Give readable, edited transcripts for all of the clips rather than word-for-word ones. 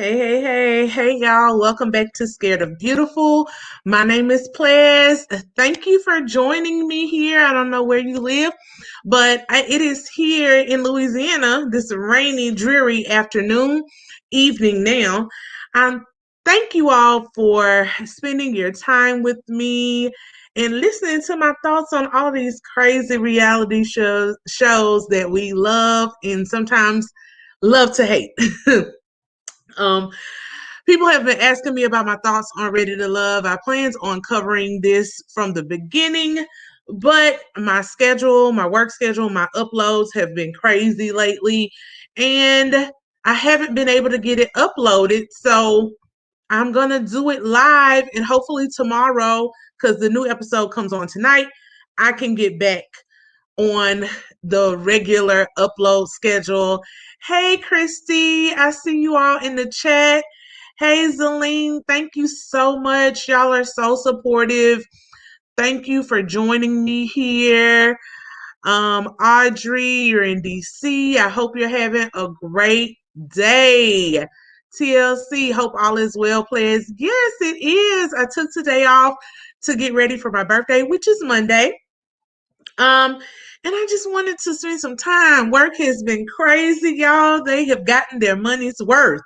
Hey, y'all. Welcome back to Scared of Beautiful. My name is Plez. Thank you for joining me here. I don't know where you live, but it is here in Louisiana, this rainy, dreary afternoon, evening now. Um, Thank you all for spending your time with me and listening to my thoughts on all these crazy reality shows that we love and sometimes love to hate. Um, People have been asking me about my thoughts on Ready to Love. I planned on covering this from the beginning, but my work schedule, my uploads have been crazy lately, and I haven't been able to get it uploaded. So I'm going to do it live, and hopefully tomorrow, because the new episode comes on tonight, I can get back on the regular upload schedule. Hey, Christy, I see you all in the chat. Hey, Zelene, thank you so much. Y'all are so supportive. Thank you for joining me here. Audrey, you're in DC. I hope you're having a great day. TLC, hope all is well, please. Yes, it is. I took today off to get ready for my birthday, which is Monday. Um, and I just wanted to spend some time. Work has been crazy, y'all. They have gotten their money's worth.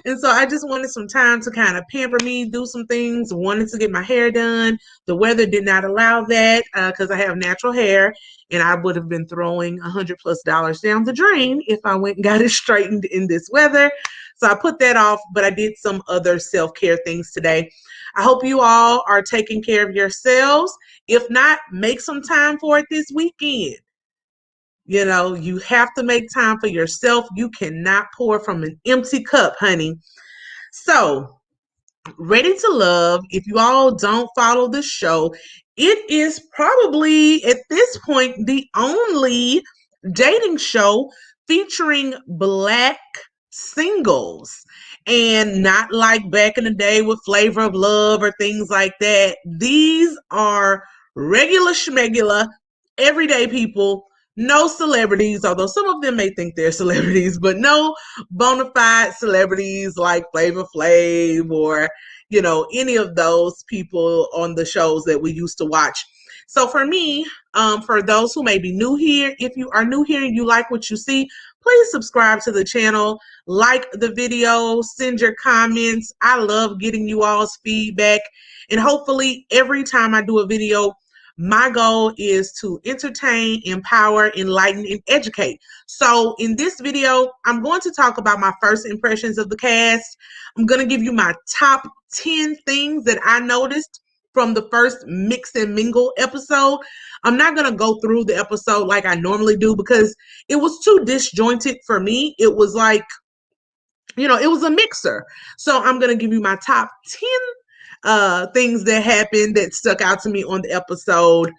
And so I just wanted some time to kind of pamper me, do some things, wanted to get my hair done. The weather did not allow that because I have natural hair and I would have been throwing $100+ down the drain if I went and got it straightened in this weather. So I put that off, but I did some other self-care things today. I hope you all are taking care of yourselves. If not, make some time for it this weekend. You know, you have to make time for yourself. You cannot pour from an empty cup, honey. So, Ready to Love, if you all don't follow the show, it is probably at this point the only dating show featuring Black singles and not like back in the day with Flavor of Love or things like that. These are regular schmegula, everyday people, no celebrities, although some of them may think they're celebrities, but no bona fide celebrities like Flavor Flav or, any of those people on the shows that we used to watch. So for me, for those who may be new here, if you are new here and you like what you see, please subscribe to the channel, like the video, send your comments. I love getting you all's feedback. And hopefully every time I do a video, my goal is to entertain, empower, enlighten, and educate. So in this video, I'm going to talk about my first impressions of the cast. I'm going to give you my top 10 things that I noticed from the first Mix and Mingle episode. I'm not going to go through the episode like I normally do because it was too disjointed for me. It was like, it was a mixer. So I'm going to give you my top 10 things that happened that stuck out to me on the episode.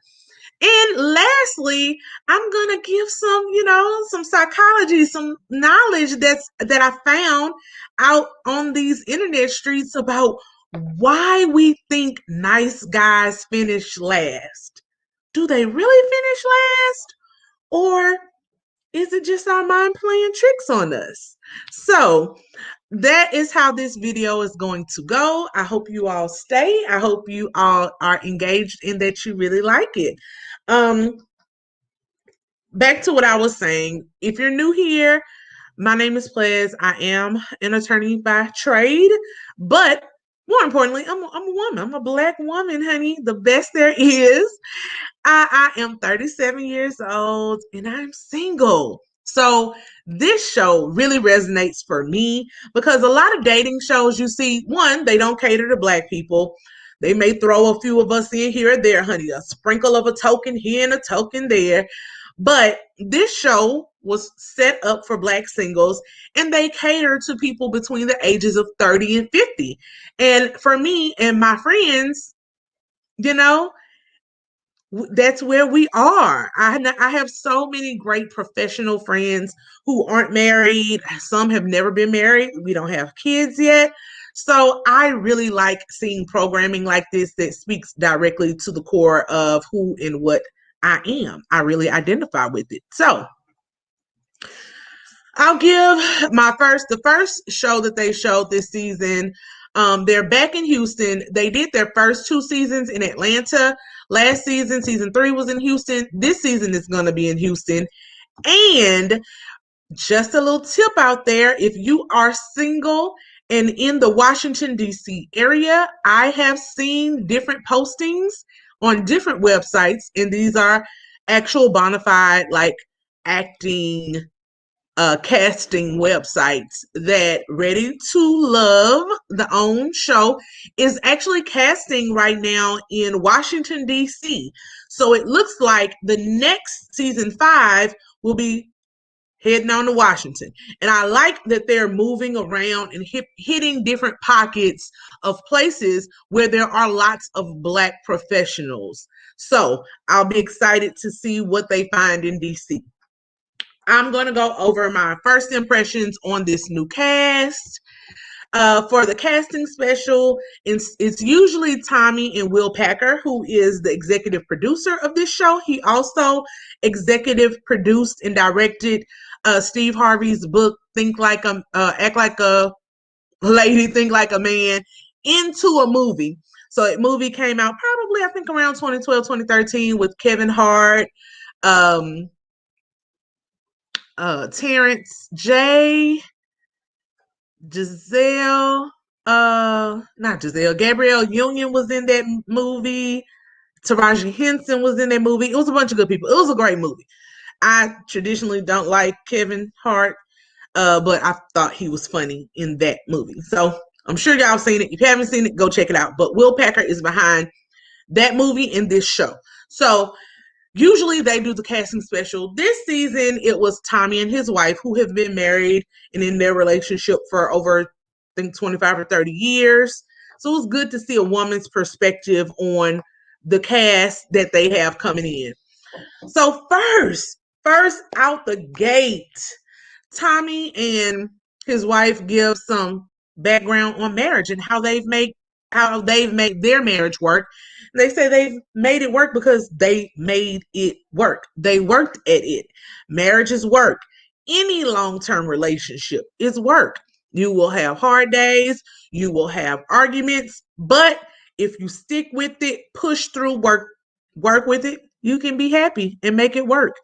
And lastly, I'm gonna give some psychology, some knowledge that I found out on these internet streets about why we think nice guys finish last. Do they really finish last? Or is it just our mind playing tricks on us? So that is how this video is going to go. I hope you all stay. I hope you all are engaged and that you really like it. Back to what I was saying. If you're new here, my name is Plez. I am an attorney by trade, but more importantly, I'm a woman. I'm a Black woman, honey. The best there is. I am 37 years old and I'm single. So this show really resonates for me because a lot of dating shows you see, one, they don't cater to Black people. They may throw a few of us in here or there, honey, a sprinkle of a token here and a token there. But this show was set up for Black singles and they cater to people between the ages of 30 and 50. And for me and my friends, that's where we are. I have so many great professional friends who aren't married. Some have never been married. We don't have kids yet. So I really like seeing programming like this that speaks directly to the core of who and what I am. I really identify with it. So I'll give the first show that they showed this season. They're back in Houston. They did their first 2 seasons in Atlanta. Last season, season 3 was in Houston. This season is going to be in Houston. And just a little tip out there, if you are single and in the Washington, D.C. area, I have seen different postings on different websites, and these are actual bona fide, like acting, casting websites that Ready to Love, the own show, is actually casting right now in Washington, D.C. So it looks like the next season 5 will be heading on to Washington. And I like that they're moving around and hitting different pockets of places where there are lots of Black professionals. So I'll be excited to see what they find in DC. I'm going to go over my first impressions on this new cast. For the casting special, it's usually Tommy and Will Packer, who is the executive producer of this show. He also executive produced and directed Steve Harvey's book, Act Like a Lady, Think Like a Man, into a movie. So that movie came out probably, I think, around 2012, 2013 with Kevin Hart, um, Terrence J, Giselle, not Giselle, Gabrielle Union was in that movie. Taraji Henson was in that movie. It was a bunch of good people. It was a great movie. I traditionally don't like Kevin Hart, but I thought he was funny in that movie. So I'm sure y'all seen it. If you haven't seen it, go check it out. But Will Packer is behind that movie and this show. So usually they do the casting special. This season, it was Tommy and his wife, who have been married and in their relationship for over, I think, 25 or 30 years. So it was good to see a woman's perspective on the cast that they have coming in. So first out the gate, Tommy and his wife give some background on marriage and how they've made their marriage work. They say they've made it work because they made it work. They worked at it. Marriage is work. Any long-term relationship is work. You will have hard days, you will have arguments, but if you stick with it, push through, work with it, you can be happy and make it work.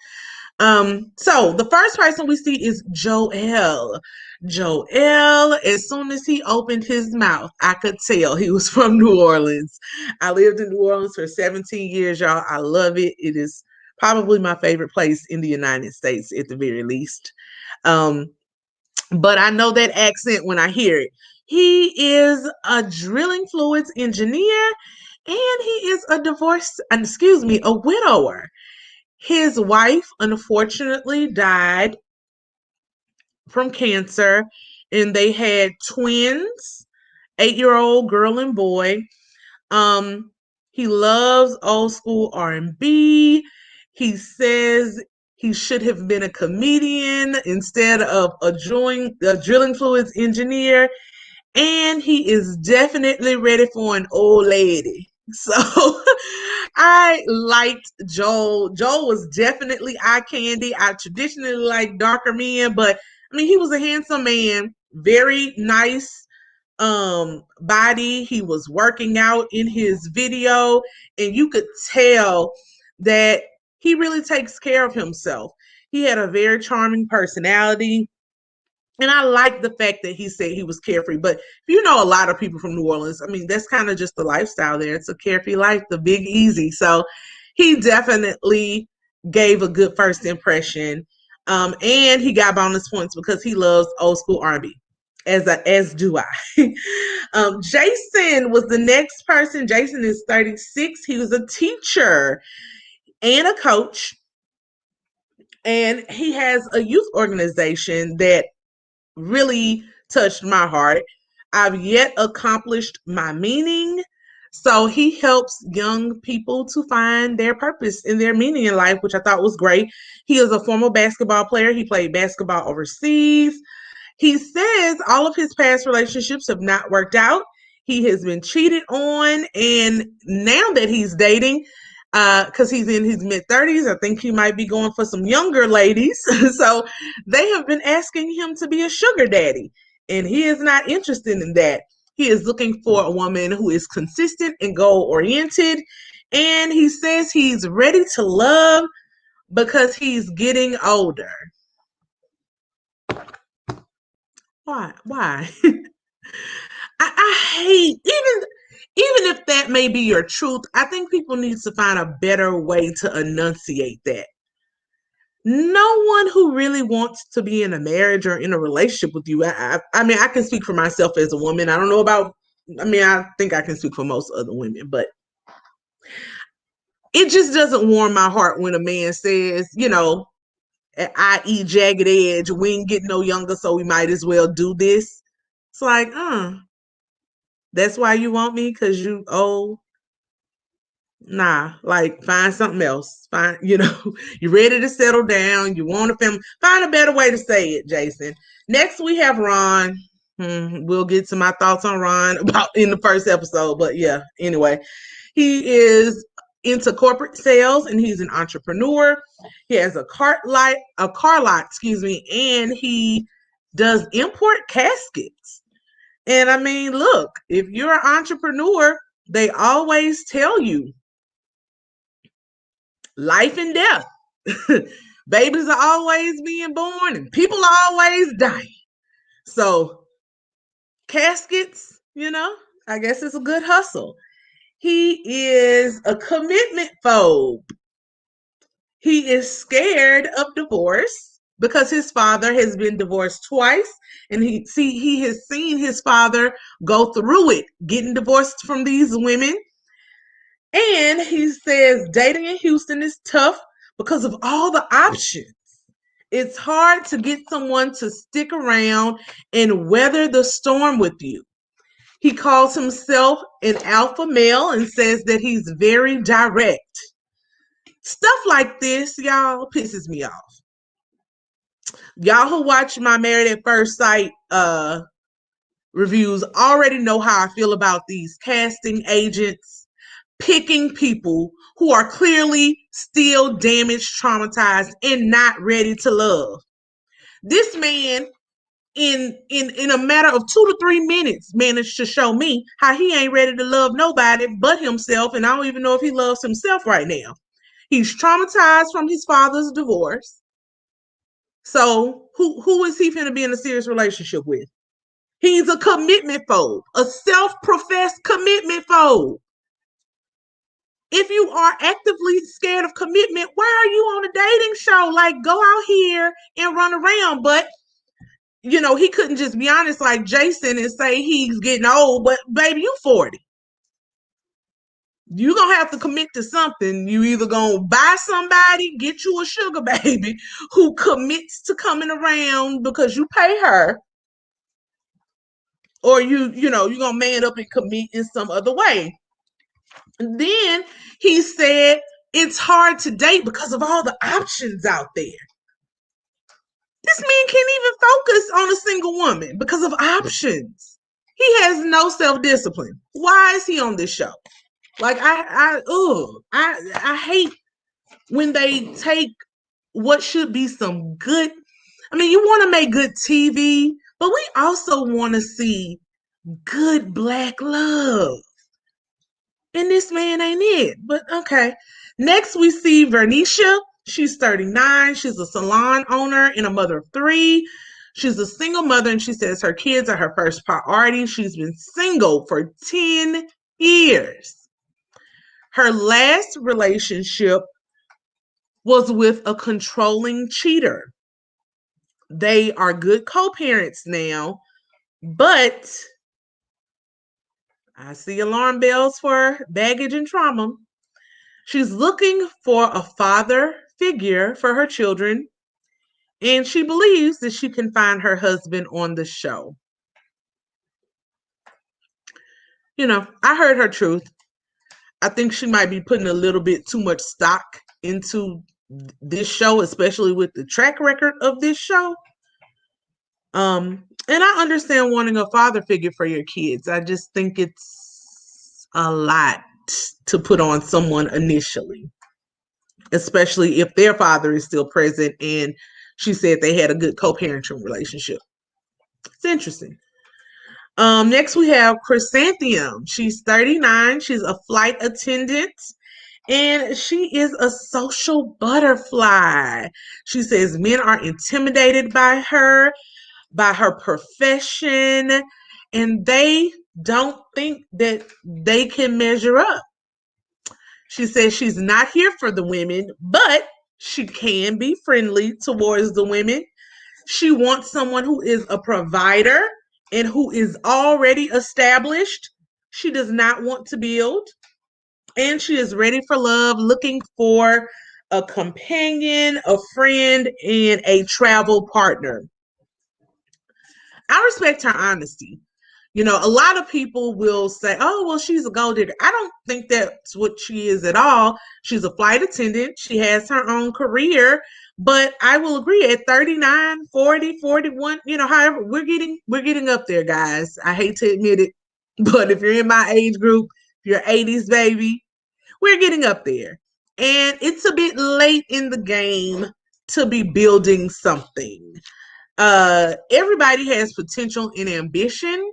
So the first person we see is Joel. Joel, as soon as he opened his mouth, I could tell he was from New Orleans. I lived in New Orleans for 17 years, y'all. I love it. It is probably my favorite place in the United States, at the very least. Um, but I know that accent when I hear it. He is a drilling fluids engineer, and he is a widower. His wife, unfortunately, died from cancer, and they had twins, 8-year-old girl and boy. Um, he loves old school R&B. He says he should have been a comedian instead of a drilling fluids engineer, and he is definitely ready for an old lady. So I liked Joel. Joel was definitely eye candy. I traditionally like darker men, but I mean, he was a handsome man, very nice body. He was working out in his video, and you could tell that he really takes care of himself. He had a very charming personality. And I like the fact that he said he was carefree. But you know, a lot of people from New Orleans, I mean, that's kind of just the lifestyle there. It's a carefree life, the big easy. So he definitely gave a good first impression. And he got bonus points because he loves old school R&B, as do I. Jason was the next person. Jason is 36. He was a teacher and a coach. And he has a youth organization that really touched my heart. I've yet accomplished my meaning. So he helps young people to find their purpose and their meaning in life, which I thought was great. He is a former basketball player. He played basketball overseas. He says all of his past relationships have not worked out. He has been cheated on. And now that he's dating, because he's in his mid-30s. I think he might be going for some younger ladies. So they have been asking him to be a sugar daddy, and he is not interested in that. He is looking for a woman who is consistent and goal-oriented, and he says he's ready to love because he's getting older. Why? Why? I hate even if that may be your truth. I think people need to find a better way to enunciate that. No one who really wants to be in a marriage or in a relationship with you. I mean, I can speak for myself as a woman. I don't know about. I mean, I think I can speak for most other women, but it just doesn't warm my heart when a man says, i.e. jagged edge, we ain't getting no younger, so we might as well do this. It's like, that's why you want me, because you old. Nah, like find something else. Find, you're ready to settle down. You want a family. Find a better way to say it, Jason. Next, we have Ron. We'll get to my thoughts on Ron about in the first episode, but yeah. Anyway, he is into corporate sales and he's an entrepreneur. He has a car lot, and he does import caskets. And I mean, look, if you're an entrepreneur, they always tell you life and death. Babies are always being born and people are always dying. So caskets, I guess it's a good hustle. He is a commitment phobe. He is scared of divorce because his father has been divorced twice, and he has seen his father go through it, getting divorced from these women. And he says dating in Houston is tough because of all the options. It's hard to get someone to stick around and weather the storm with you. He calls himself an alpha male and says that he's very direct. Stuff like this, y'all, pisses me off. Y'all who watch my Married at First Sight reviews already know how I feel about these casting agents picking people who are clearly still damaged, traumatized, and not ready to love. This man, in a matter of 2 to 3 minutes, managed to show me how he ain't ready to love nobody but himself, and I don't even know if he loves himself right now. He's traumatized from his father's divorce. So who is he finna be in a serious relationship with? He's a commitment phobe, a self-professed commitment phobe. If you are actively scared of commitment, why are you on a dating show? Like, go out here and run around. But, he couldn't just be honest like Jason and say he's getting old, but baby, you 40. You're going to have to commit to something. You either going to buy somebody, get you a sugar baby who commits to coming around because you pay her, or you're going to man up and commit in some other way. And then he said it's hard to date because of all the options out there. This man can't even focus on a single woman because of options. He has no self-discipline. Why is he on this show? Like, I hate when they take what should be some good. I mean, you want to make good TV, but we also want to see good Black love. And this man ain't it. But okay. Next, we see Vernisha. She's 39. She's a salon owner and a mother of 3. She's a single mother, and she says her kids are her first priority. She's been single for 10 years. Her last relationship was with a controlling cheater. They are good co-parents now, but I see alarm bells for baggage and trauma. She's looking for a father figure for her children, and she believes that she can find her husband on the show. I heard her truth. I think she might be putting a little bit too much stock into this show, especially with the track record of this show. And I understand wanting a father figure for your kids. I just think it's a lot to put on someone initially, especially if their father is still present and she said they had a good co-parenting relationship. It's interesting. Next we have Chrysanthemum. She's 39. She's a flight attendant and she is a social butterfly. She says men are intimidated by her profession, and they don't think that they can measure up. She says she's not here for the women, but she can be friendly towards the women. She wants someone who is a provider and who is already established. She does not want to build. And she is ready for love, looking for a companion, a friend, and a travel partner. I respect her honesty. You know, a lot of people will say, oh, well, she's a gold digger. I don't think that's what she is at all. She's a flight attendant. She has her own career. But I will agree at 39, 40, 41, you know, however, we're getting up there, guys. I hate to admit it. But if you're in my age group, if you're 80s baby, we're getting up there. And it's a bit late in the game to be building something. Everybody has potential and ambition,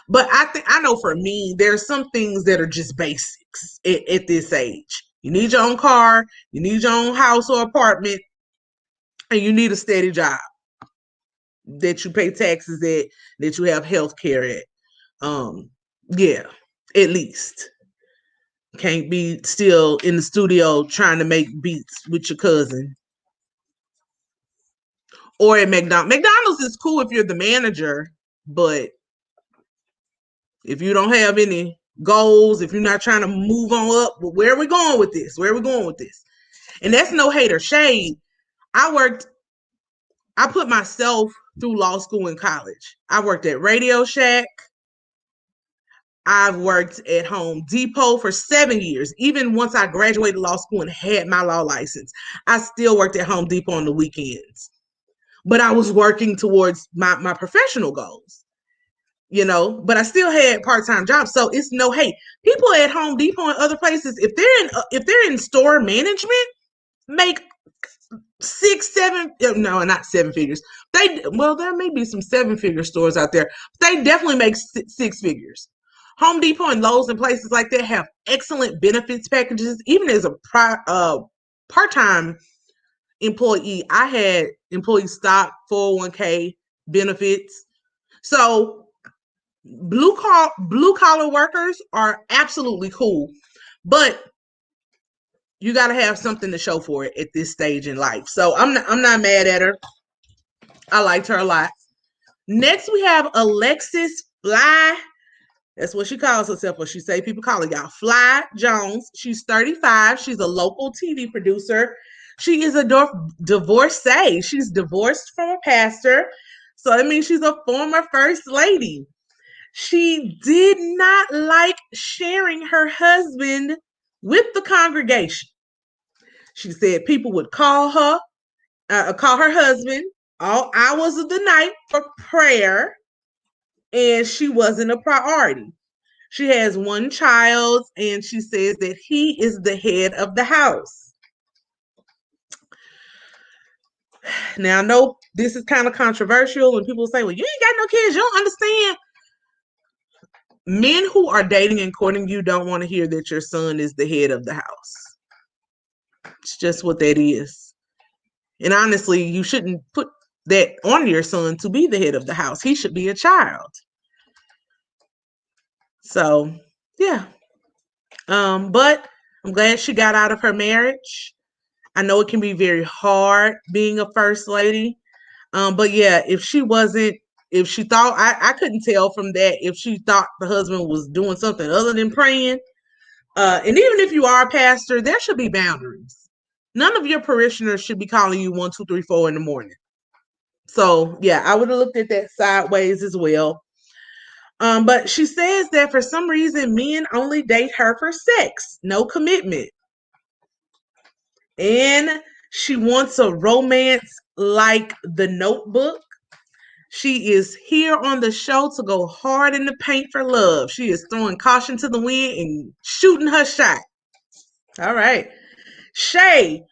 but I know for me, there's some things that are just basics at this age. You need your own car, you need your own house or apartment, and you need a steady job that you pay taxes at, that you have health care at. Yeah, at least. Can't be still in the studio trying to make beats with your cousin. Or at McDonald's. McDonald's is cool if you're the manager, but if you don't have any goals, if you're not trying to move on up, well, where are we going with this? Where are we going with this? And that's no hate or shade. I put myself through law school and college. I worked at Radio Shack. I've worked at Home Depot for 7 years. Even once I graduated law school and had my law license, I still worked at Home Depot on the weekends. But I was working towards my professional goals, you know, but I still had part-time jobs. So it's no hate. People at Home Depot and other places, if they're in store management, make 6, 7, no, not 7 figures. There may be some 7-figure stores out there. They definitely make 6 figures. Home Depot and Lowe's and places like that have excellent benefits packages. Even as a part-time employee, I had employee stock, 401k benefits. So blue collar workers are absolutely cool, but you got to have something to show for it at this stage in life. So I'm not mad at her. I liked her a lot. Next we have Alexis Fly. That's what she calls herself, or she say people call her, y'all, Fly Jones. She's 35. She's a local TV producer. She is a divorcee. She's divorced from a pastor. So that means she's a former first lady. She did not like sharing her husband with the congregation. She said people would call her husband all hours of the night for prayer, and she wasn't a priority. She has one child, and she says that he is the head of the house. Now, I know this is kind of controversial when people say, well, you ain't got no kids, you don't understand. Men who are dating and courting you don't want to hear that your son is the head of the house. It's just what that is. And honestly, you shouldn't put that on your son to be the head of the house. He should be a child. So, yeah. But I'm glad she got out of her marriage. I know it can be very hard being a first lady. But yeah, if she thought, I couldn't tell from that if she thought the husband was doing something other than praying. And even if you are a pastor, there should be boundaries. None of your parishioners should be calling you 1, 2, 3, 4 in the morning. So yeah, I would have looked at that sideways as well. But she says that for some reason, men only date her for sex, no commitment. And she wants a romance like The Notebook. She is here on the show to go hard in the paint for love. She is throwing caution to the wind and shooting her shot. All right. Shay,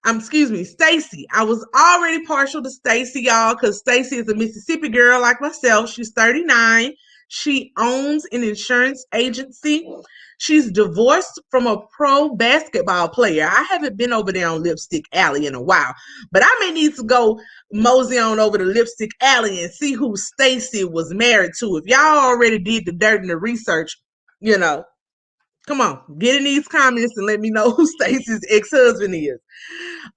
Stacy. I was already partial to Stacy, y'all, because Stacy is a Mississippi girl like myself. She's 39. She owns an insurance agency. She's divorced from a pro basketball player. I haven't been over there on Lipstick Alley in a while, but I may need to go mosey on over to Lipstick Alley and see who Stacy was married to. If y'all already did the dirt and the research, you know, come on, get in these comments and let me know who Stacy's ex-husband is.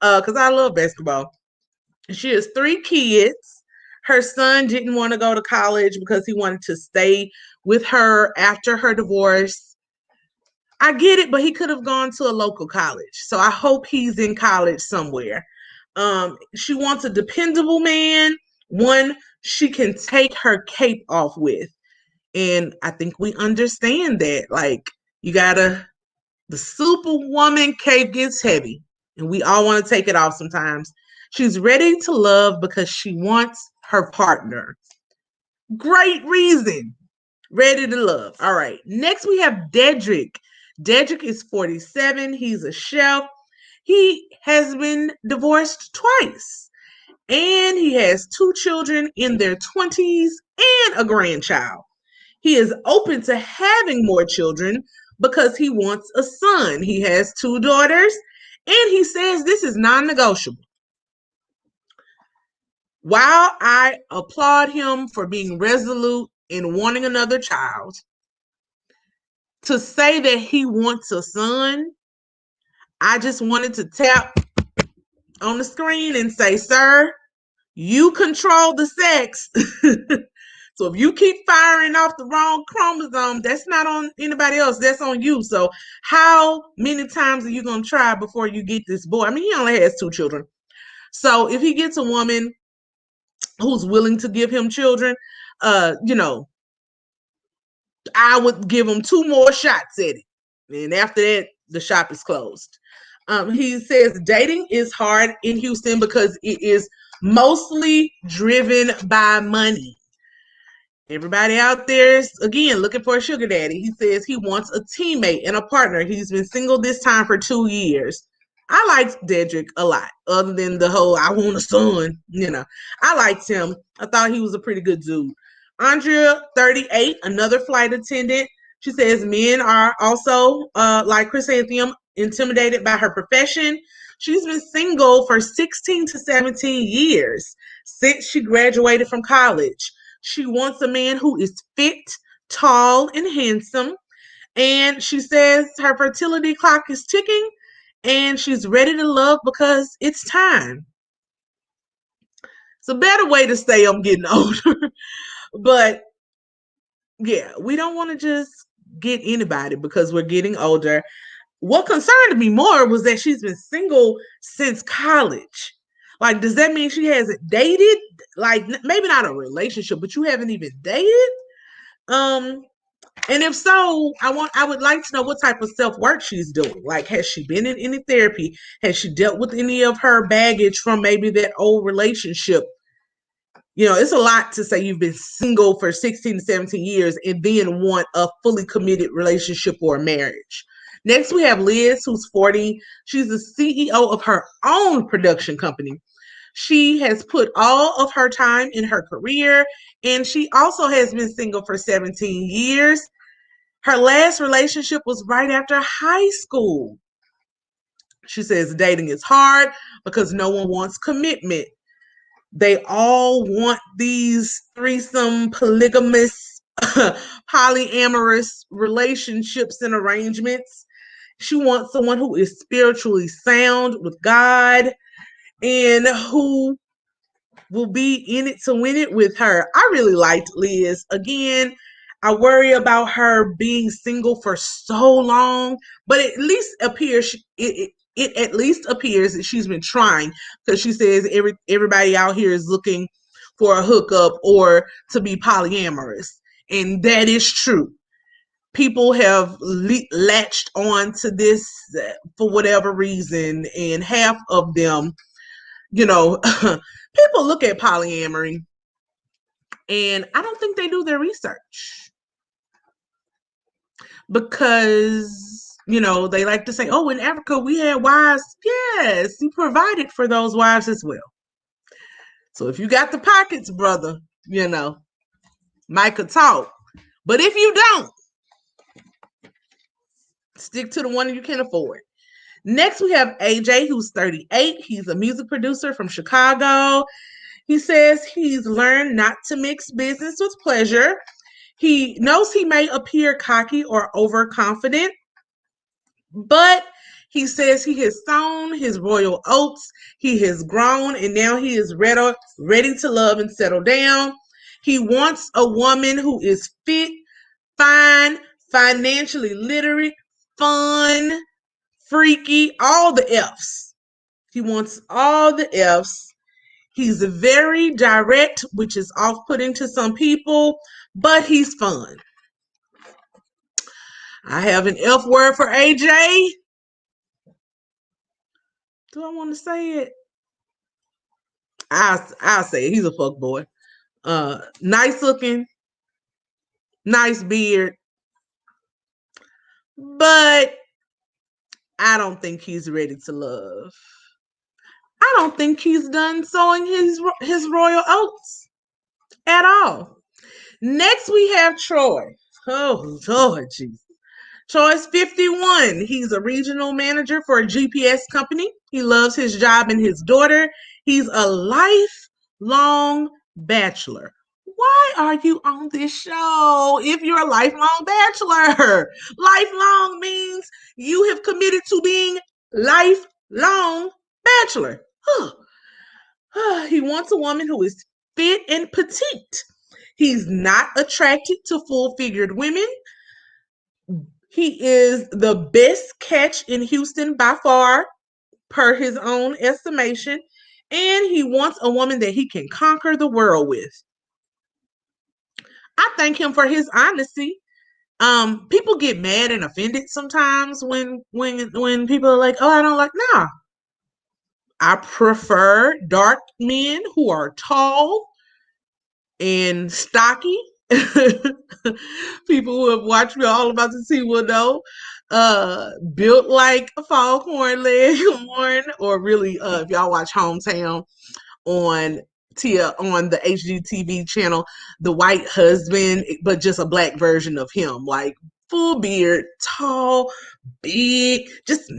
Because I love basketball. She has 3 kids. Her son didn't want to go to college because he wanted to stay with her after her divorce. I get it, but he could have gone to a local college. So I hope he's in college somewhere. She wants a dependable man, one she can take her cape off with. And I think we understand that. Like, the superwoman cape gets heavy, and we all want to take it off sometimes. She's ready to love because she wants her partner. Great reason. Ready to love. All right. Next, we have Dedrick. Dedrick is 47. He's a chef. He has been divorced twice, and he has 2 children in their 20s and a grandchild. He is open to having more children because he wants a son. He has 2 daughters, and he says this is non-negotiable. While I applaud him for being resolute in wanting another child, to say that he wants a son, I just wanted to tap on the screen and say, sir, you control the sex. So if you keep firing off the wrong chromosome, that's not on anybody else. That's on you. So how many times are you going to try before you get this boy? I mean, he only has 2 children. So if he gets a woman who's willing to give him children, I would give him 2 more shots at it. And after that, the shop is closed. He says dating is hard in Houston because it is mostly driven by money. Everybody out there is, again, looking for a sugar daddy. He says he wants a teammate and a partner. He's been single this time for 2 years. I liked Dedrick a lot, other than the whole I want a son. I liked him. I thought he was a pretty good dude. Andrea, 38, another flight attendant. She says men are also, like chrysanthemum, intimidated by her profession. She's been single for 16 to 17 years since she graduated from college. She wants a man who is fit, tall, and handsome. And she says her fertility clock is ticking and she's ready to love because it's time. It's a better way to say I'm getting older. But yeah, we don't want to just get anybody because we're getting older. What concerned me more was that she's been single since college. Like, does that mean she hasn't dated? Like, maybe not a relationship, but you haven't even dated? And if so, I would like to know what type of self-work she's doing. Like, has she been in any therapy? Has she dealt with any of her baggage from maybe that old relationship? It's a lot to say you've been single for 16 to 17 years and then want a fully committed relationship or a marriage. Next, we have Liz, who's 40. She's the CEO of her own production company. She has put all of her time in her career, and she also has been single for 17 years. Her last relationship was right after high school. She says dating is hard because no one wants commitment. They all want these threesome, polygamous, polyamorous relationships and arrangements. She wants someone who is spiritually sound with God and who will be in it to win it with her. I really liked Liz. Again, I worry about her being single for so long, but it at least appears that she's been trying, because she says everybody out here is looking for a hookup or to be polyamorous, and that is true. People have latched on to this for whatever reason, and half of them, people look at polyamory And I don't think they do their research because, they like to say, oh, in Africa, we had wives. Yes, he provided for those wives as well. So if you got the pockets, brother, Micah talk. But if you don't, stick to the one you can afford. Next, we have AJ, who's 38. He's a music producer from Chicago. He says he's learned not to mix business with pleasure. He knows he may appear cocky or overconfident, but he says he has sown his royal oats. He has grown, and now he is ready to love and settle down. He wants a woman who is fit, fine, financially literate, fun, freaky, all the F's. He wants all the F's. He's very direct, which is off-putting to some people, but he's fun. I have an F word for AJ. Do I want to say it? I'll say it. He's a fuck boy. Nice looking, nice beard, but I don't think he's ready to love. I don't think he's done sowing his royal oats at all. Next, we have Troy. Oh, Lord Jesus. Troy's 51. He's a regional manager for a GPS company. He loves his job and his daughter. He's a lifelong bachelor. Why are you on this show if you're a lifelong bachelor? Lifelong means you have committed to being lifelong bachelor. He wants a woman who is fit and petite. He's not attracted to full-figured women. He is the best catch in Houston by far, per his own estimation. And he wants a woman that he can conquer the world with. I thank him for his honesty. People get mad and offended sometimes when people are like, oh, I don't like, nah. I prefer dark men who are tall and stocky. People who have watched me All About to See will know. Built like a foghorn leghorn, or really, if y'all watch Hometown on the HGTV channel, The White Husband, but just a black version of him, like full beard, tall, big, just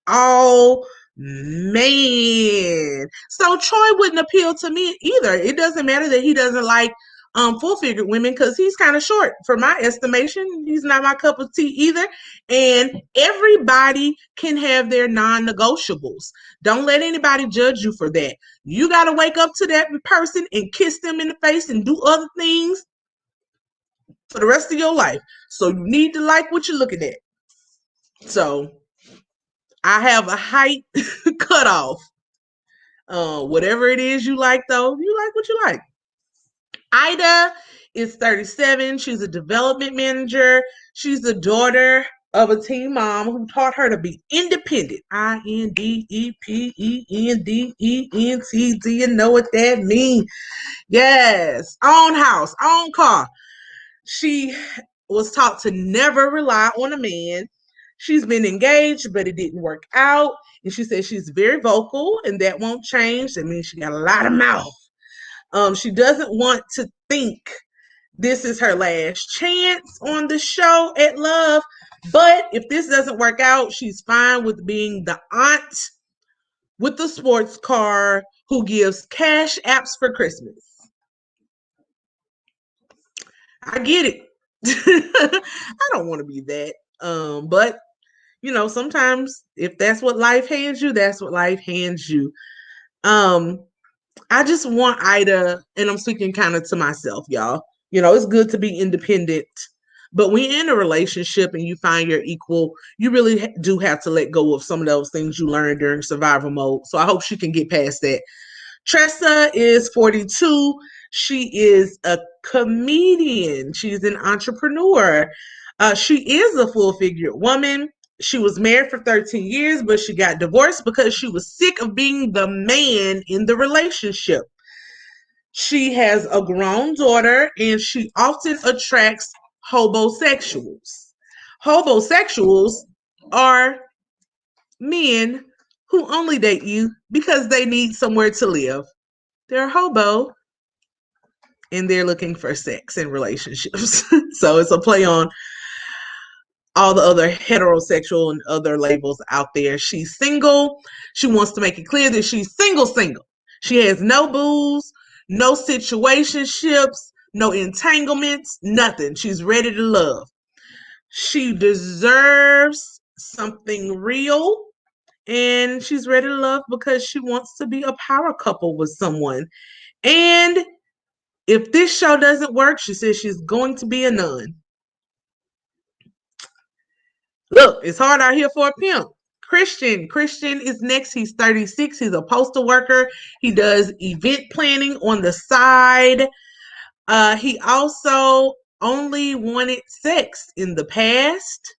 all man. So Troy wouldn't appeal to me either. It doesn't matter that he doesn't like full-figured women because he's kind of short. For my estimation, he's not my cup of tea either. And everybody can have their non-negotiables. Don't let anybody judge you for that. You got to wake up to that person and kiss them in the face and do other things for the rest of your life. So you need to like what you're looking at. So I have a height cutoff. Whatever it is you like, though, you like what you like. Ida is 37. She's a development manager. She's the daughter of a teen mom who taught her to be independent. INDEPENDENT. Do you know what that means? Yes. Own house, own car. She was taught to never rely on a man. She's been engaged, but it didn't work out. And she says she's very vocal, and that won't change. That means she got a lot of mouth. She doesn't want to think this is her last chance on the show at love. But if this doesn't work out, she's fine with being the aunt with the sports car who gives cash apps for Christmas. I get it. I don't want to be that. But sometimes if that's what life hands you, that's what life hands you. I just want Ida, and I'm speaking kind of to myself, y'all. It's good to be independent, but when you're in a relationship and you find your equal, you really do have to let go of some of those things you learned during survival mode. So I hope she can get past that. Tressa is 42. She is a comedian. She's an entrepreneur. She is a full-figured woman. She was married for 13 years, but she got divorced because she was sick of being the man in the relationship. She has a grown daughter and she often attracts hobosexuals. Hobosexuals are men who only date you because they need somewhere to live. They're a hobo and they're looking for sex and relationships. So it's a play on all the other heterosexual and other labels out there. She's single. She wants to make it clear that she's single. She has no booze, no situationships, no entanglements, nothing. She's ready to love. She deserves something real and she's ready to love because she wants to be a power couple with someone. And if this show doesn't work, she says she's going to be a nun. Look, it's hard out here for a pimp. Christian is next. He's 36. He's a postal worker. He does event planning on the side. He also only wanted sex in the past.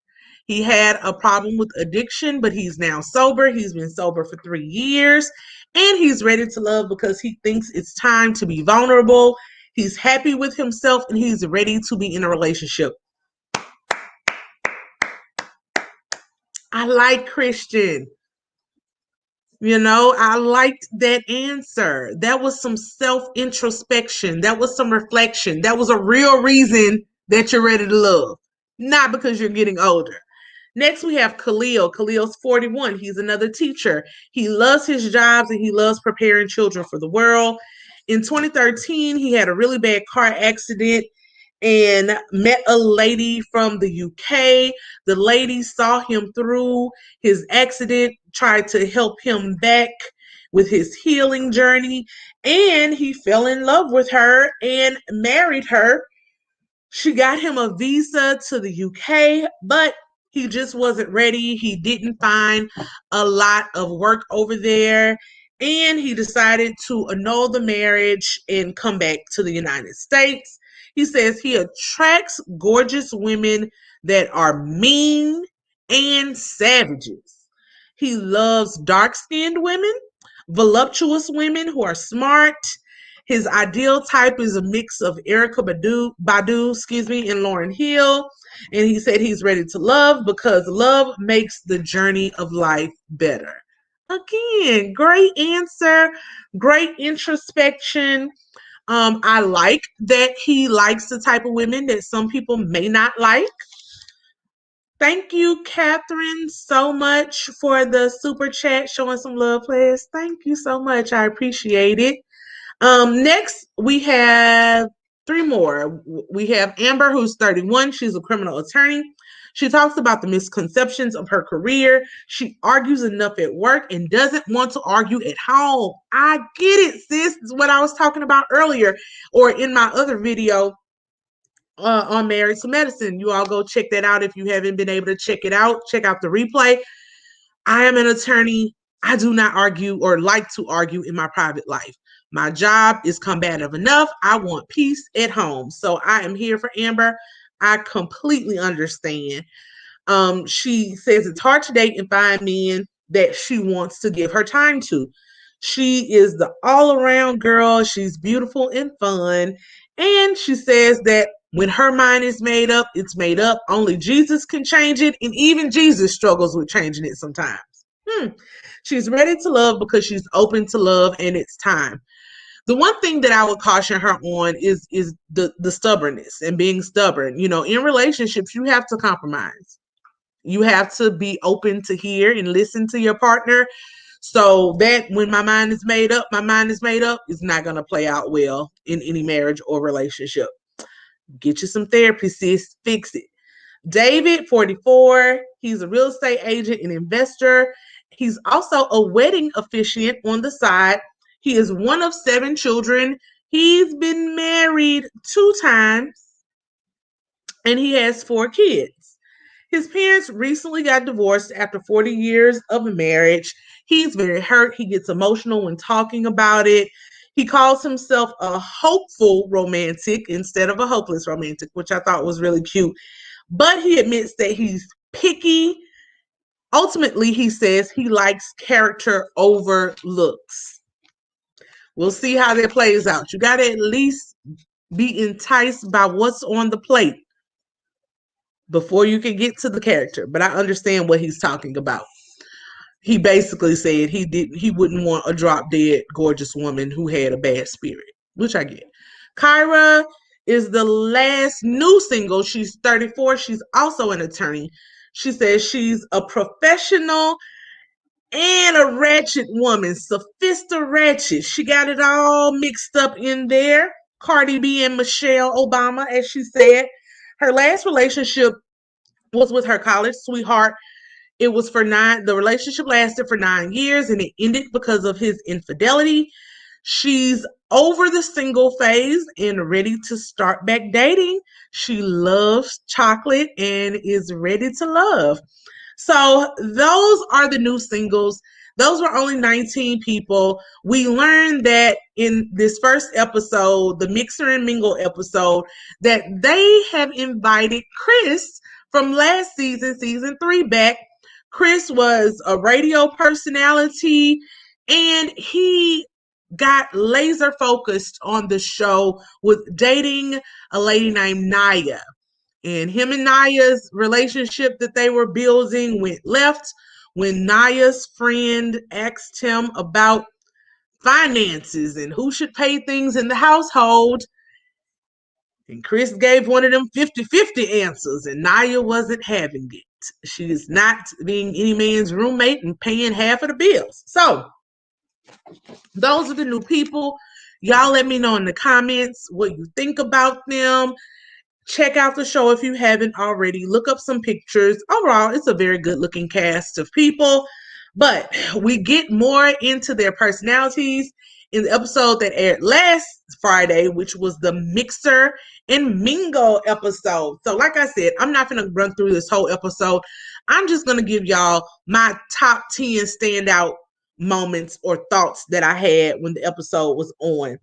He had a problem with addiction, but he's now sober. He's been sober for 3 years. And he's ready to love because he thinks it's time to be vulnerable. He's happy with himself and he's ready to be in a relationship. I like Christian. You know, I liked that answer. That was some self-introspection. That was some reflection. That was a real reason that you're ready to love, not because you're getting older. Next, we have Khaleel. Khaleel's 41. He's another teacher. He loves his jobs and he loves preparing children for the world. In 2013, he had a really bad car accident and met a lady from the UK. The lady saw him through his accident, tried to help him back with his healing journey, and he fell in love with her and married her. She got him a visa to the UK, but he just wasn't ready. He didn't find a lot of work over there, and he decided to annul the marriage and come back to the United States. He says he attracts gorgeous women that are mean and savages. He loves dark-skinned women, voluptuous women who are smart. His ideal type is a mix of Erykah Badu, and Lauryn Hill. And he said he's ready to love because love makes the journey of life better. Again, great answer, great introspection. I like that he likes the type of women that some people may not like. Thank you, Catherine, so much for the super chat showing some love, please. Thank you so much. I appreciate it. Next, we have 3 more. We have Amber, who's 31. She's a criminal attorney. She talks about the misconceptions of her career. She argues enough at work and doesn't want to argue at home. I get it, sis. This is what I was talking about earlier or in my other video on Married to Medicine. You all go check that out if you haven't been able to check it out. Check out the replay. I am an attorney. I do not argue or like to argue in my private life. My job is combative enough. I want peace at home. So I am here for Amber. I completely understand. She says it's hard to date and find men that she wants to give her time to. She is the all-around girl. She's beautiful and fun. And she says that when her mind is made up, it's made up. Only Jesus can change it. And even Jesus struggles with changing it sometimes. She's ready to love because she's open to love and it's time. The one thing that I would caution her on is the stubbornness and being stubborn. You know, in relationships, you have to compromise. You have to be open to hear and listen to your partner. So that when my mind is made up, is not going to play out well in any marriage or relationship. Get you some therapy, sis. Fix it. David, 44. He's a real estate agent and investor. He's also a wedding officiant on the side. He is one of 7 children. He's been married 2 times and he has 4 kids. His parents recently got divorced after 40 years of marriage. He's very hurt. He gets emotional when talking about it. He calls himself a hopeful romantic instead of a hopeless romantic, which I thought was really cute. But he admits that he's picky. Ultimately, he says he likes character over looks. We'll see how that plays out. You got to at least be enticed by what's on the plate before you can get to the character. But I understand what he's talking about. He basically said he wouldn't want a drop dead gorgeous woman who had a bad spirit, which I get. Kyra is the last new single. She's 34. She's also an attorney. She says she's a professional and a ratchet woman, sophisticated ratchet. She got it all mixed up in there. Cardi B and Michelle Obama, as she said. Her last relationship was with her college sweetheart. It was the relationship lasted for 9 years and it ended because of his infidelity. She's over the single phase and ready to start back dating. She loves chocolate and is ready to love. So those are the new singles. Those were only 19 people. We learned that in this first episode, the Mixer and Mingle episode, that they have invited Chris from last season, season 3, back. Chris was a radio personality and he got laser focused on the show with dating a lady named Naya. And him and Naya's relationship that they were building went left when Naya's friend asked him about finances and who should pay things in the household. And Chris gave one of them 50-50 answers, and Naya wasn't having it. She is not being any man's roommate and paying half of the bills. So, those are the new people. Y'all let me know in the comments what you think about them. Check out the show if you haven't already. Look up some pictures. Overall, it's a very good looking cast of people. But we get more into their personalities in the episode that aired last Friday, which was the Mixer and Mingle episode. So like I said, I'm not going to run through this whole episode. I'm just going to give y'all my top 10 standout moments or thoughts that I had when the episode was on.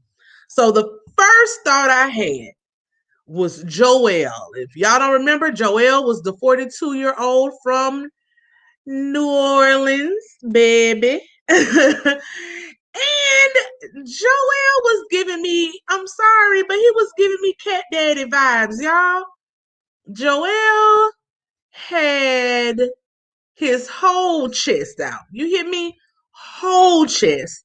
So the first thought I had was Joelle. If y'all don't remember, Joelle was the 42-year-old from New Orleans, baby. And Joelle was giving me, I'm sorry, but he was giving me cat daddy vibes, y'all. Joelle had his whole chest out. You hear me? Whole chest.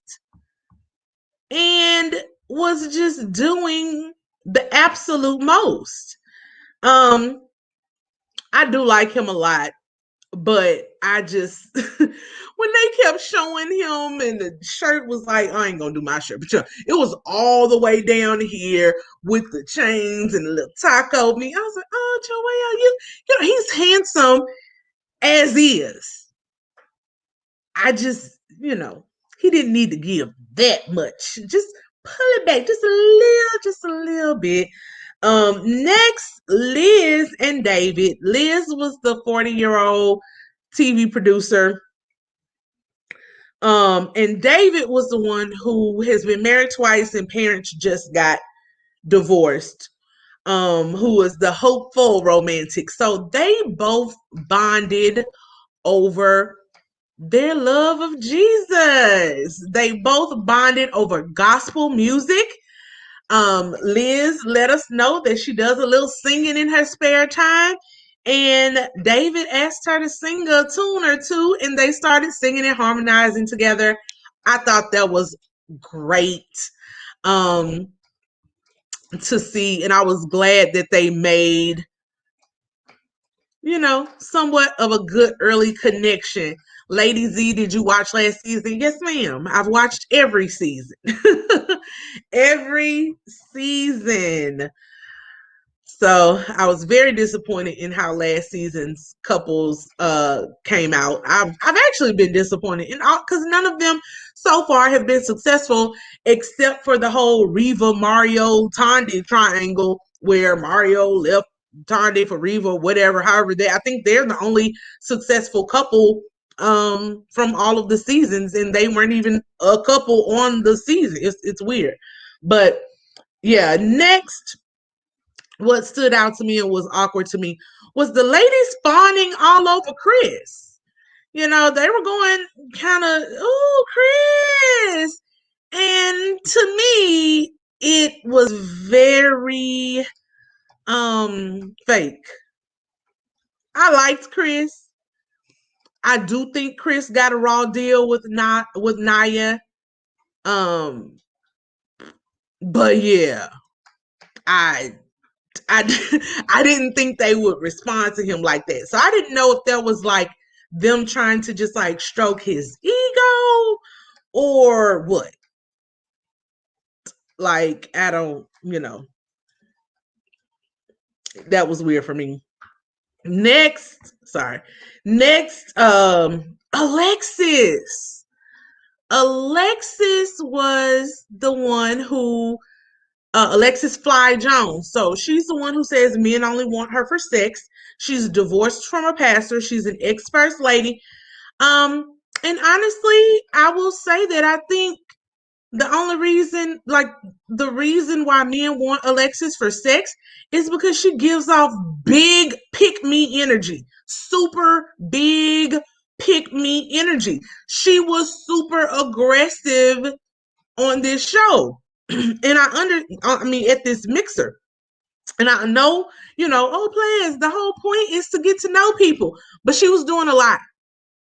And was just doing the absolute most. I do like him a lot, but I just when they kept showing him and the shirt was like, I ain't gonna do my shirt, but it was all the way down here with the chains and the little taco meat. I was like, oh, Joel, he's handsome as is. I just, he didn't need to give that much. Just pull it back just a little bit. Next, Liz and David. Liz was the 40-year-old TV producer. And David was the one who has been married twice and parents just got divorced. Who was the hopeful romantic. So they both bonded over their love of Jesus. They both bonded over gospel music. Liz let us know that she does a little singing in her spare time. And David asked her to sing a tune or two, and they started singing and harmonizing together. I thought that was great to see, and I was glad that they made, somewhat of a good early connection. Lady Z, did you watch last season? Yes, ma'am. I've watched every season. Every season. So I was very disappointed in how last season's couples came out. I've actually been disappointed in all because none of them so far have been successful except for the whole Reva Mario Tandy triangle where Mario left Tandy for Reva, whatever. However, I think they're the only successful couple from all of the seasons, and they weren't even a couple on the season. It's weird, but yeah. Next, what stood out to me and was awkward to me was the ladies fawning all over Chris. They were going kind of, oh, Chris. And to me, it was very fake. I liked Chris. I do think Chris got a raw deal with Naya. Um, but yeah, I I didn't think they would respond to him like that. So I didn't know if that was like them trying to just like stroke his ego or what. Like, I don't, that was weird for me. Next, Alexis. Alexis was the one who Alexis Fly Jones. So she's the one who says men only want her for sex. She's divorced from a pastor. She's an ex-first lady. And honestly, I will say that I think the only reason, like the reason why men want Alexis for sex is because she gives off big pick me energy, super big pick me energy. She was super aggressive on this show. At this mixer. And I know, players, the whole point is to get to know people. But she was doing a lot.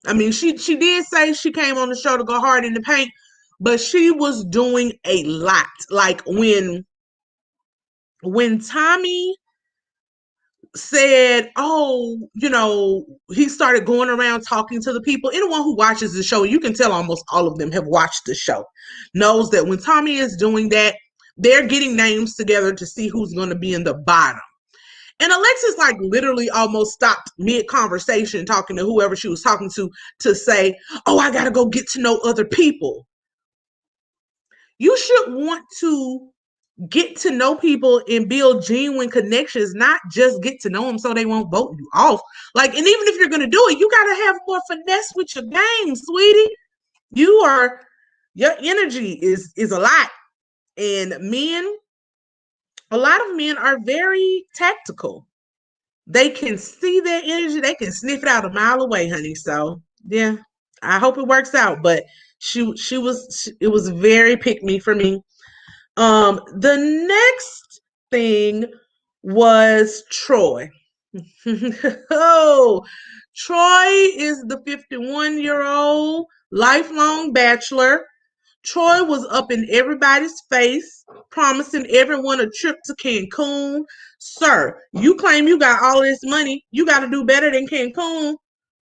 I mean, she did say she came on the show to go hard in the paint, but she was doing a lot. Like when Tommy said, "Oh, he started going around talking to the people." Anyone who watches the show, you can tell almost all of them have watched the show, knows that when Tommy is doing that, they're getting names together to see who's going to be in the bottom. And Alexis, like, literally almost stopped mid-conversation talking to whoever she was talking to say, "Oh, I got to go get to know other people." You should want to get to know people and build genuine connections, not just get to know them so they won't vote you off. Like, and even if you're going to do it, you got to have more finesse with your game, sweetie. Your energy is a lot. And a lot of men are very tactical. They can see their energy. They can sniff it out a mile away, honey. So yeah, I hope it works out. But it was very pick me for me. The next thing was Troy. Oh, Troy is the 51-year-old lifelong bachelor. Troy was up in everybody's face, promising everyone a trip to Cancun. Sir, you claim you got all this money. You got to do better than Cancun.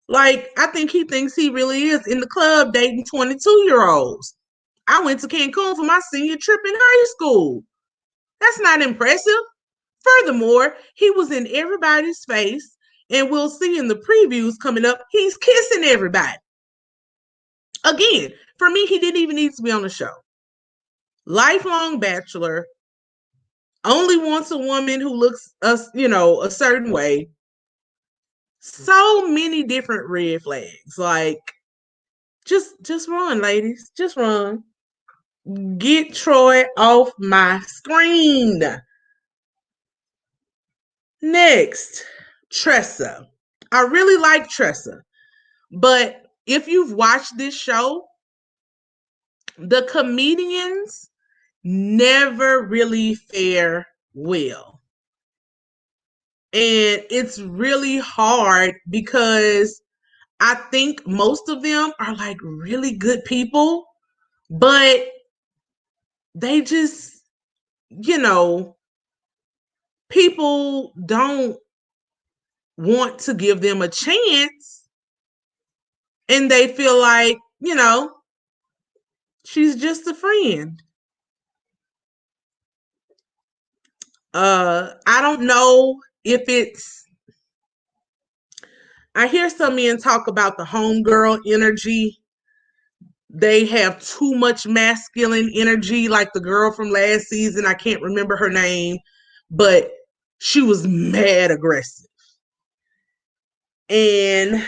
Like, I think he thinks he really is in the club dating 22-year-olds. I went to Cancun for my senior trip in high school. That's not impressive. Furthermore, he was in everybody's face, and we'll see in the previews coming up, he's kissing everybody. Again, for me, he didn't even need to be on the show. Lifelong bachelor, only wants a woman who looks a certain way. So many different red flags. Like, just run, ladies. Just run. Get Troy off my screen. Next, Tressa. I really like Tressa. But if you've watched this show, the comedians never really fare well. And it's really hard because I think most of them are like really good people, but they just, people don't want to give them a chance, and they feel like, she's just a friend. I don't know if I hear some men talk about the homegirl energy. They have too much masculine energy, like the girl from last season. I can't remember her name, but she was mad aggressive. And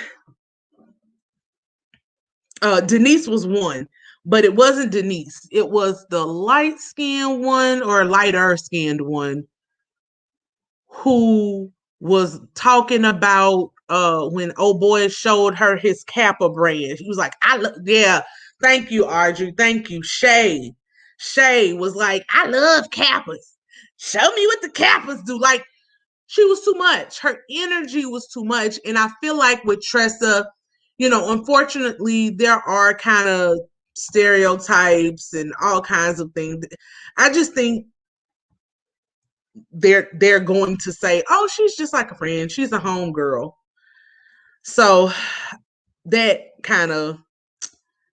Denise was one, but it wasn't Denise. It was the light-skinned one or lighter-skinned one who was talking about when old boy showed her his Kappa brand. He was like, yeah, thank you, Audrey. Thank you, Shay. Shay was like, I love Kappas. Show me what the Kappas do. Like, she was too much. Her energy was too much. And I feel like with Tressa, unfortunately, there are kind of stereotypes and all kinds of things. I just think they're going to say, oh, she's just like a friend. She's a home girl. So that kind of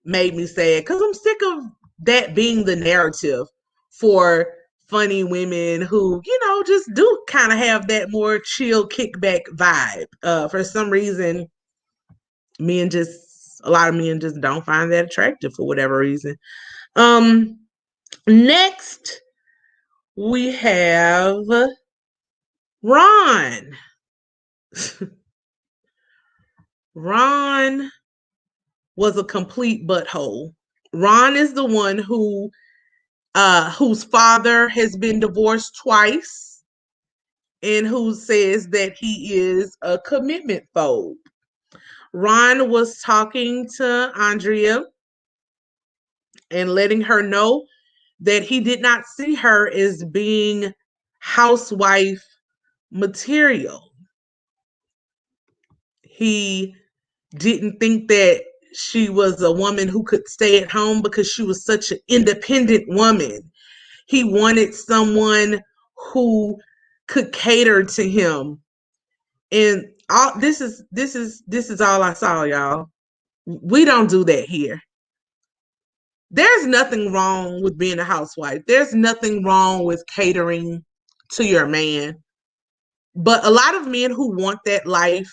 made me sad because I'm sick of that being the narrative for funny women who, just do kind of have that more chill kickback vibe. For some reason, a lot of men just don't find that attractive for whatever reason. Next we have Ron. Ron was a complete butthole. Ron is the one whose father has been divorced twice and who says that he is a commitment phobe. Ron was talking to Andrea and letting her know that he did not see her as being housewife material. He didn't think that she was a woman who could stay at home because she was such an independent woman. He wanted someone who could cater to him. And all this is all I saw, y'all. We don't do that here. There's nothing wrong with being a housewife. There's nothing wrong with catering to your man. But a lot of men who want that life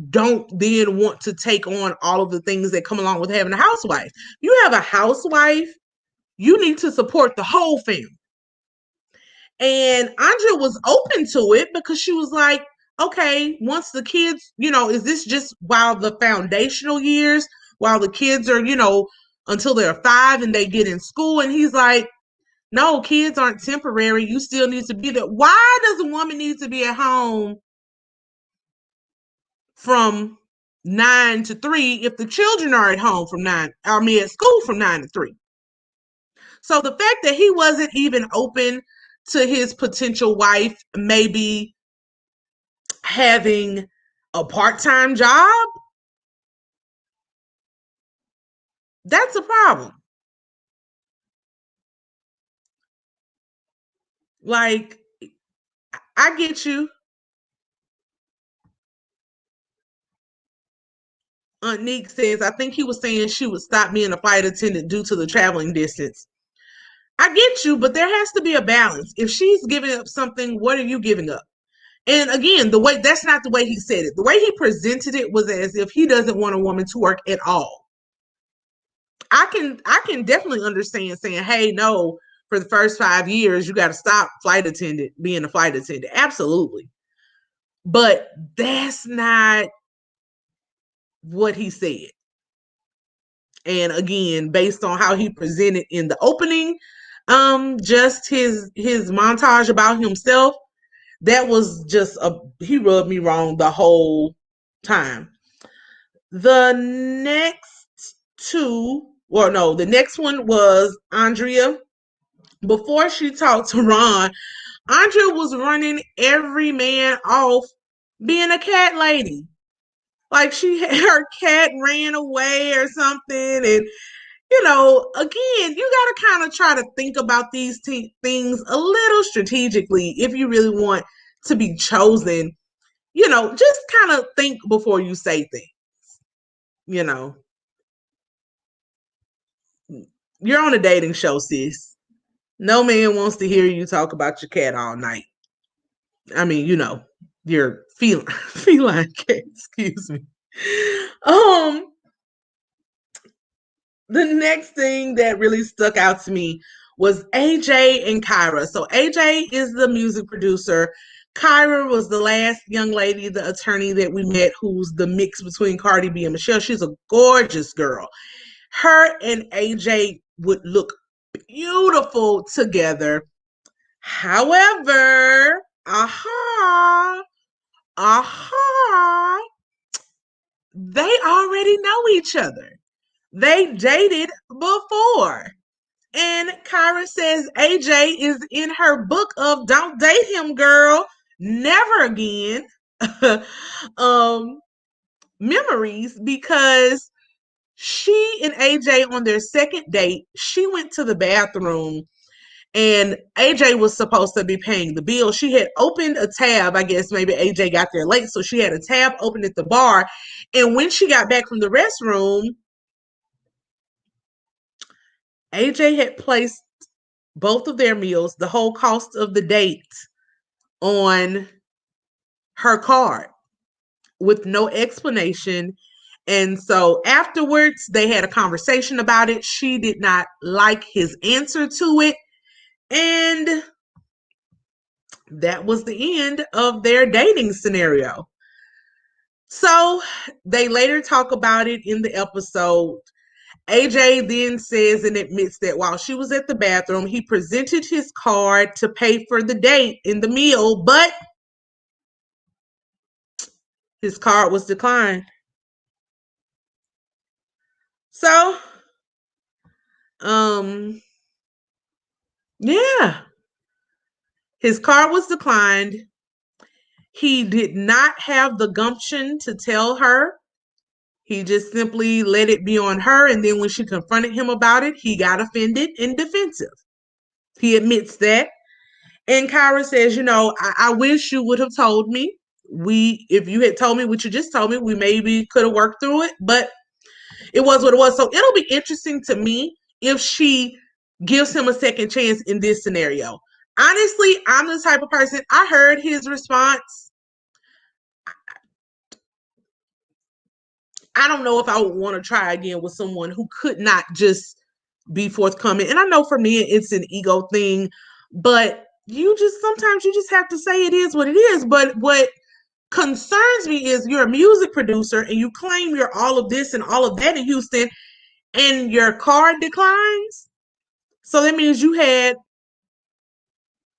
don't then want to take on all of the things that come along with having a housewife. You have a housewife, you need to support the whole family. And Andrea was open to it because she was like, okay, once the kids, is this just while the foundational years, while the kids are, until they're 5 and they get in school? And he's like, no, kids aren't temporary. You still need to be there. Why does a woman need to be at home from 9 to 3 if the children are at home at school from 9 to 3? So the fact that he wasn't even open to his potential wife maybe having a part-time job, that's a problem. Like, I get you. Aunt Neek says, I think he was saying she would stop being a flight attendant due to the traveling distance. I get you, but there has to be a balance. If she's giving up something, what are you giving up? And again, that's not the way he said it. The way he presented it was as if he doesn't want a woman to work at all. I can definitely understand saying, hey, no, for the first 5 years, you got to stop being a flight attendant. Absolutely. But that's not what he said. And again, based on how he presented in the opening, just his montage about himself, that was just he rubbed me wrong the whole time. The next one was Andrea. Before she talked to Ron, Andrea was running every man off being a cat lady. Like her cat ran away or something. And, again, you got to kind of try to think about these things a little strategically if you really want to be chosen. Just kind of think before you say things. You're on a dating show, sis. No man wants to hear you talk about your cat all night. I mean, your feline cat, excuse me. The next thing that really stuck out to me was AJ and Kyra. So AJ is the music producer. Kyra was the last young lady, the attorney that we met, who's the mix between Cardi B and Michelle. She's a gorgeous girl. Her and AJ would look beautiful together. However, they already know each other. They dated before. And Kyra says AJ is in her book of "Don't Date Him, Girl, Never Again" um, memories, because she and AJ on their second date, she went to the bathroom and AJ was supposed to be paying the bill. She had opened a tab. I guess maybe AJ got there late, so she had a tab open at the bar. And when she got back from the restroom, AJ had placed both of their meals, the whole cost of the date, on her card with no explanation. And so afterwards, they had a conversation about it. She did not like his answer to it. And that was the end of their dating scenario. So they later talk about it in the episode. AJ then says and admits that while she was at the bathroom, he presented his card to pay for the date in the meal, but his card was declined. So, yeah, his card was declined. He did not have the gumption to tell her. He just simply let it be on her. And then when she confronted him about it, he got offended and defensive. He admits that. And Kyra says, I wish you would have told me. If you had told me what you just told me, we maybe could have worked through it, but it was what it was. So it'll be interesting to me if she gives him a second chance in this scenario. Honestly, I'm the type of person, I heard his response. I don't know if I would want to try again with someone who could not just be forthcoming. And I know for me, it's an ego thing, but sometimes you just have to say it is what it is. But what concerns me is you're a music producer and you claim you're all of this and all of that in Houston, and your card declines. So that means you had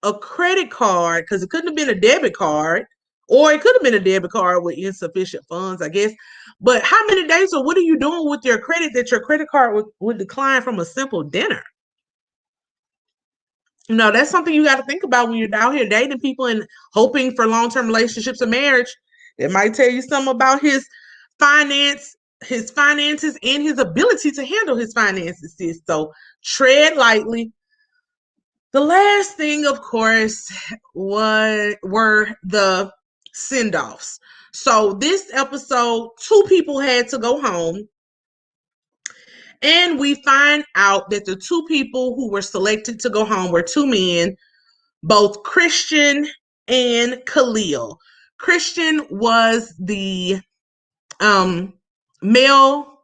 a credit card, because it couldn't have been a debit card, or it could have been a debit card with insufficient funds, I guess. But how many days, or what are you doing with your credit that your credit card would decline from a simple dinner? That's something you got to think about when you're out here dating people and hoping for long-term relationships or marriage. It might tell you something about his finances, and his ability to handle his finances, sis. So tread lightly. The last thing, of course, were the send-offs. So this episode, 2 people had to go home. And we find out that the 2 people who were selected to go home were 2 men, both Christian and Khaleel. Christian was the male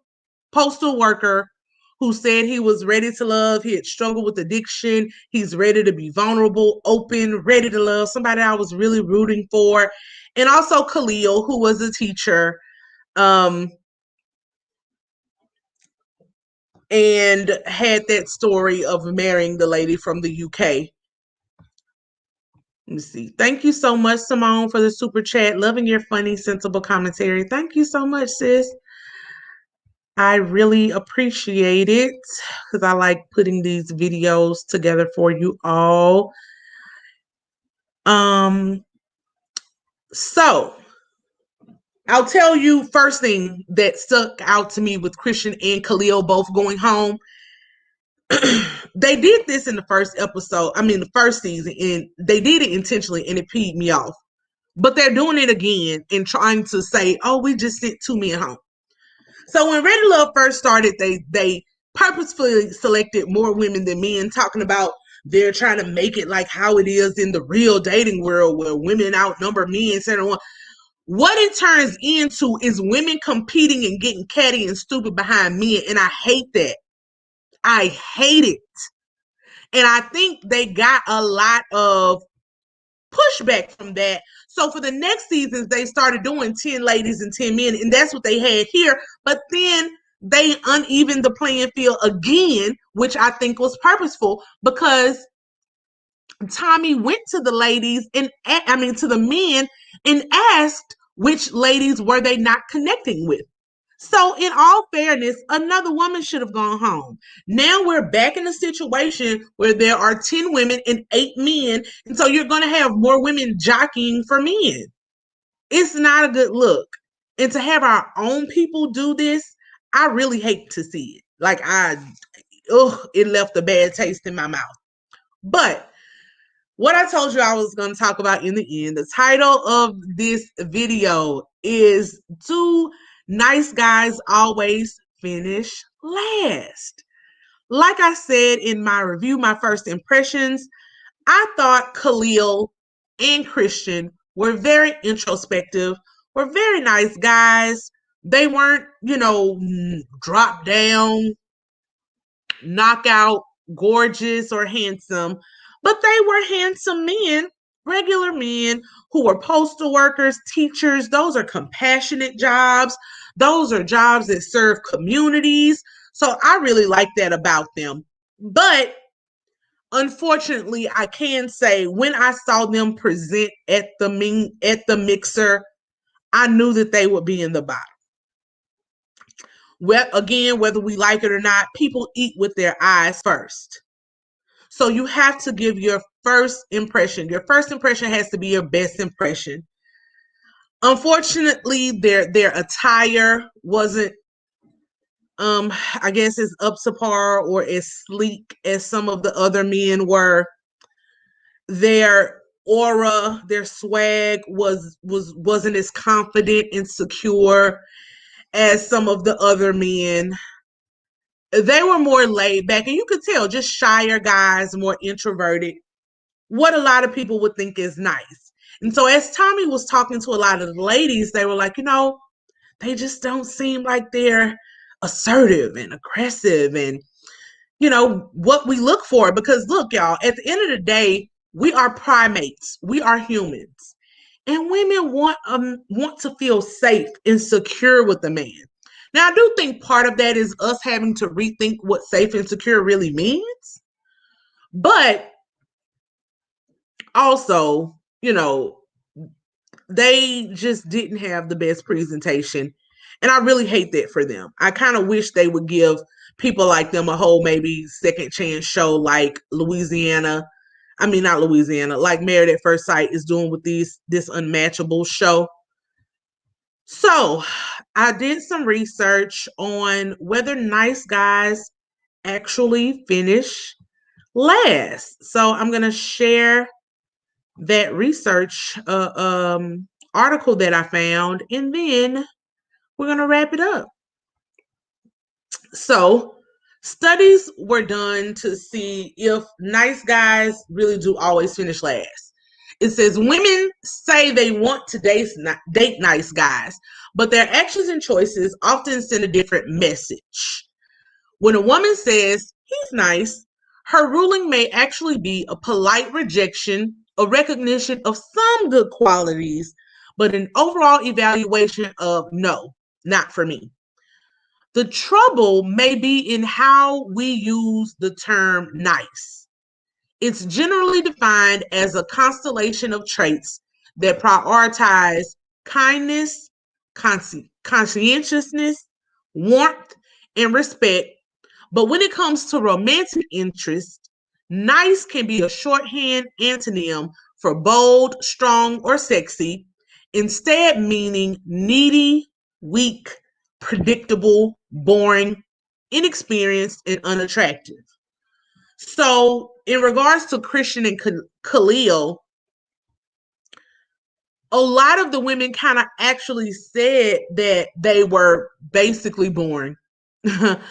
postal worker who said he was ready to love. He had struggled with addiction. He's ready to be vulnerable, open, ready to love, somebody I was really rooting for. And also Khaleel, who was a teacher, and had that story of marrying the lady from the UK. Let me see. Thank you so much, Simone, for the super chat. Loving your funny, sensible commentary. Thank you so much, sis. I really appreciate it because I like putting these videos together for you all. So I'll tell you first thing that stuck out to me with Christian and Khaleel both going home. They did this in the first episode, the first season, and they did it intentionally, and it peed me off. But they're doing it again and trying to say, oh, we just sent 2 men home. So when Ready Love first started, they purposefully selected more women than men, talking about they're trying to make it like how it is in the real dating world where women outnumber men, etc. What it turns into is women competing and getting catty and stupid behind men, and I hate that. I hate it. And I think they got a lot of pushback from that. So for the next seasons, they started doing 10 ladies and 10 men, and that's what they had here. But then they unevened the playing field again, which I think was purposeful, because Tommy went to the ladies to the men and asked which ladies were they not connecting with. So, in all fairness, another woman should have gone home. Now we're back in a situation where there are 10 women and 8 men. And so you're going to have more women jockeying for men. It's not a good look. And to have our own people do this, I really hate to see it. Like, it left a bad taste in my mouth. But what I told you I was going to talk about in the end, the title of this video is "Do Nice Guys Always Finish Last?" Like I said in my review, my first impressions, I thought Khaleel and Christian were very introspective, were very nice guys. They weren't, drop down, knockout, gorgeous, or handsome, but they were handsome men, regular men who were postal workers, teachers. Those are compassionate jobs. Those are jobs that serve communities. So I really like that about them. But unfortunately, I can say when I saw them present at the mixer, I knew that they would be in the bottom. Well, again, whether we like it or not, people eat with their eyes first. So you have to give your first impression. Your first impression has to be your best impression. Unfortunately, their attire wasn't I guess as up to par or as sleek as some of the other men were. Their aura, their swag wasn't as confident and secure as some of the other men. They were more laid back, and you could tell just shyer guys, more introverted, what a lot of people would think is nice. And so as Tommy was talking to a lot of the ladies, they were like, they just don't seem like they're assertive and aggressive and, what we look for. Because look, y'all, at the end of the day, we are primates. We are humans. And women want to feel safe and secure with a man. Now, I do think part of that is us having to rethink what safe and secure really means. But also, they just didn't have the best presentation. And I really hate that for them. I kind of wish they would give people like them a whole maybe second chance show like Louisiana. I mean, not Louisiana, like Married at First Sight is doing with this Unmatchable show. So I did some research on whether nice guys actually finish last. So I'm going to share that research article that I found, and then we're going to wrap it up. So, studies were done to see if nice guys really do always finish last. It says women say they want to date nice guys, but their actions and choices often send a different message. When a woman says, "he's nice," her ruling may actually be a polite rejection, a recognition of some good qualities, but an overall evaluation of no, not for me. The trouble may be in how we use the term nice. It's generally defined as a constellation of traits that prioritize kindness, conscientiousness, warmth, and respect. But when it comes to romantic interest, nice can be a shorthand antonym for bold, strong, or sexy, instead meaning needy, weak, predictable, boring, inexperienced, and unattractive. So, in regards to Christian and Khaleel, a lot of the women kind of actually said that they were basically boring. And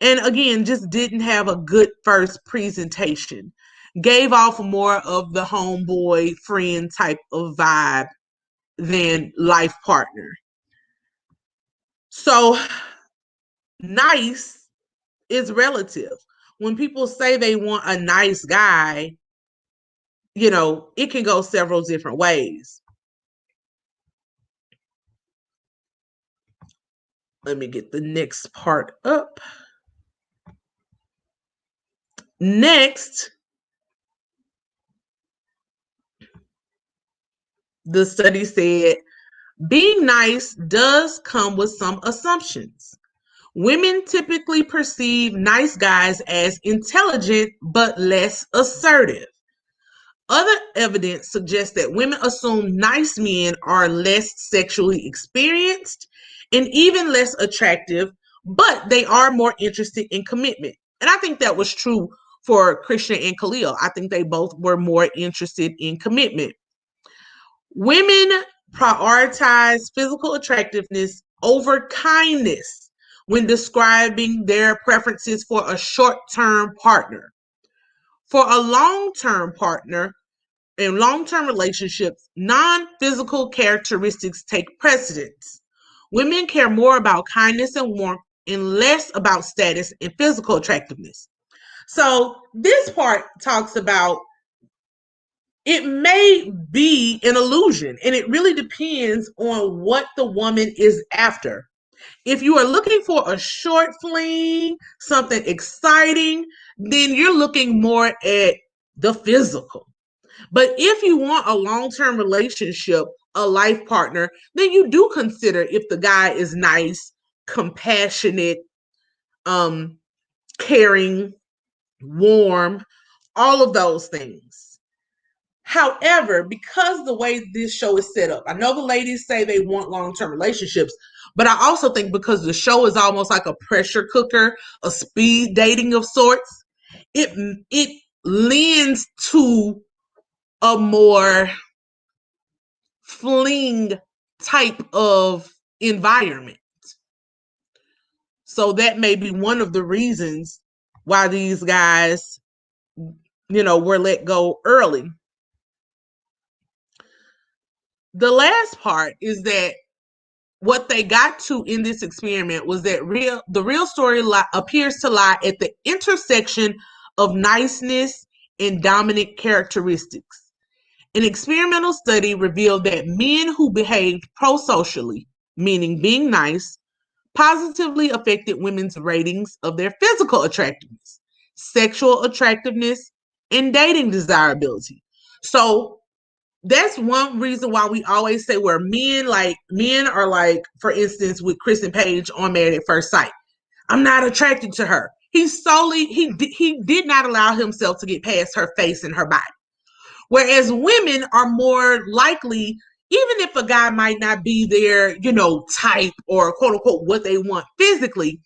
again, just didn't have a good first presentation. Gave off more of the homeboy friend type of vibe than life partner. So nice is relative. When people say they want a nice guy, it can go several different ways. Let me get the next part up. Next, the study said Being nice does come with some assumptions. Women typically perceive nice guys as intelligent but less assertive. Other evidence suggests that women assume nice men are less sexually experienced and even less attractive, but they are more interested in commitment. And I think that was true for Christian and Khaleel. I think they both were more interested in commitment. Women prioritize physical attractiveness over kindness when describing their preferences for a short-term partner. For a long-term partner, in long-term relationships, non-physical characteristics take precedence. Women care more about kindness and warmth and less about status and physical attractiveness. So this part talks about it may be an illusion, and it really depends on what the woman is after. If you are looking for a short fling, something exciting, then you're looking more at the physical. But if you want a long-term relationship, a life partner, then you do consider if the guy is nice, compassionate, um, caring, warm, all of those things. However, because the way this show is set up, I know the ladies say they want long-term relationships, but I also think because the show is almost like a pressure cooker, a speed dating of sorts, it lends to a more fling type of environment. So that may be one of the reasons why these guys, were let go early. The last part is that what they got to in this experiment was that the real story appears to lie at the intersection of niceness and dominant characteristics. An experimental study revealed that men who behaved pro-socially, meaning being nice, positively affected women's ratings of their physical attractiveness, sexual attractiveness, and dating desirability. So that's one reason why we always say where men are like, for instance, with Chris and Paige on Married at First Sight. I'm not attracted to her. He did not allow himself to get past her face and her body. Whereas women are more likely, even if a guy might not be their, type or quote unquote what they want physically,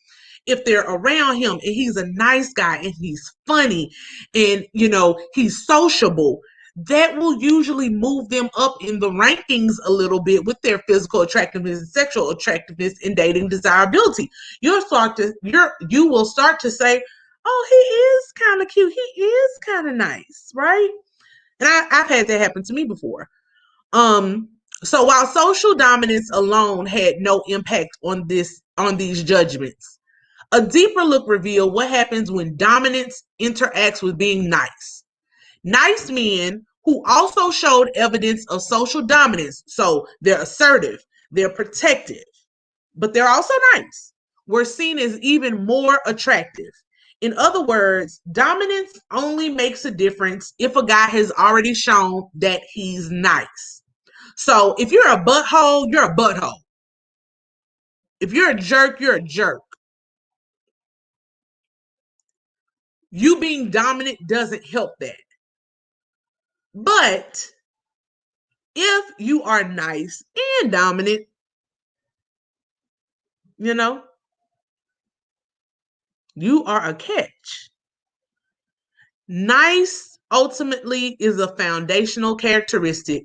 if they're around him and he's a nice guy and he's funny and, he's sociable, that will usually move them up in the rankings a little bit with their physical attractiveness and sexual attractiveness and dating desirability. You will start to say, oh, he is kind of cute. He is kind of nice, right? And I've had that happen to me before. So while social dominance alone had no impact on these judgments, a deeper look revealed what happens when dominance interacts with being nice. Nice men who also showed evidence of social dominance, so they're assertive, they're protective, but they're also nice, were seen as even more attractive. In other words, dominance only makes a difference if a guy has already shown that he's nice. So if you're a butthole, you're a butthole. If you're a jerk, you're a jerk. You being dominant doesn't help that. But if you are nice and dominant, you are a catch. Nice ultimately is a foundational characteristic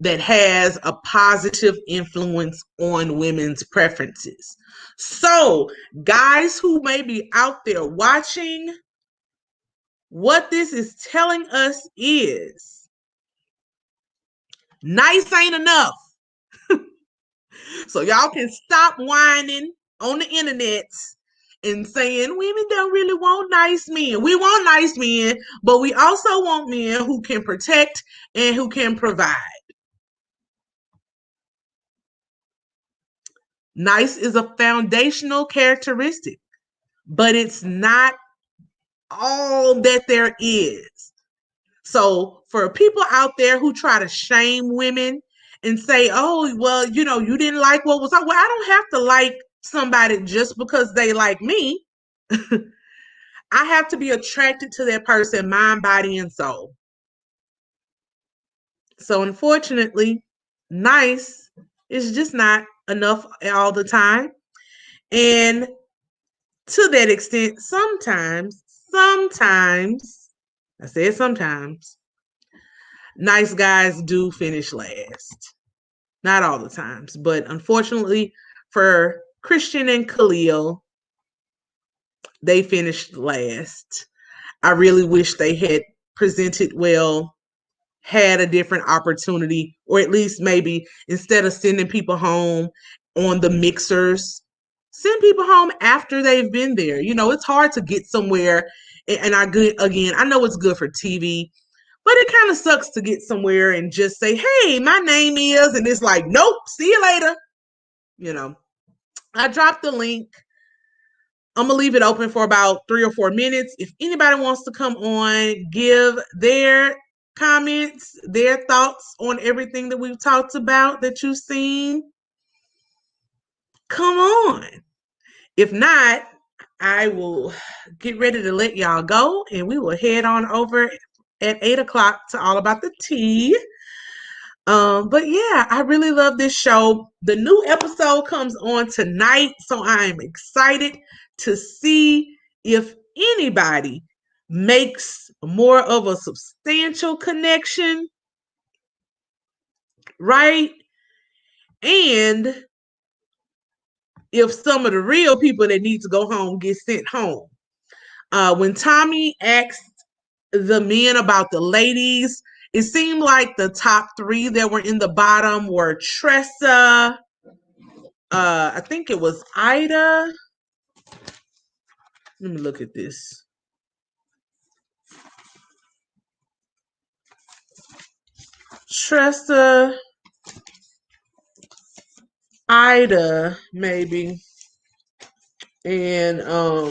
that has a positive influence on women's preferences. So, guys who may be out there watching, what this is telling us is nice ain't enough. So y'all can stop whining on the internet and saying women don't really want nice men. We want nice men, but we also want men who can protect and who can provide. Nice is a foundational characteristic, but it's not all that there is. So for people out there who try to shame women and say, oh, well, you didn't like what was on. Well, I don't have to like somebody just because they like me. I have to be attracted to that person, mind, body, and soul. So unfortunately, nice is just not enough all the time. And to that extent, sometimes, I said sometimes, nice guys do finish last. Not all the times, but unfortunately for Christian and Khaleel, they finished last. I really wish they had presented well, had a different opportunity, or at least maybe instead of sending people home on the mixers, send people home after they've been there. It's hard to get somewhere. And again, I know it's good for TV, but it kind of sucks to get somewhere and just say, hey, my name is, and it's like, nope, see you later. I dropped the link. I'm going to leave it open for about 3 or 4 minutes. If anybody wants to come on, give their comments, their thoughts on everything that we've talked about that you've seen, come on. If not, I will get ready to let y'all go, and we will head on over at 8 o'clock to All About the Tea. But yeah, I really love this show. The new episode comes on tonight, so I'm excited to see if anybody makes more of a substantial connection, right? And if some of the real people that need to go home get sent home. When Tommy asked the men about the ladies, it seemed like the top 3 that were in the bottom were Tressa, I think it was Ida. Let me look at this. Tressa, Ida, maybe. And I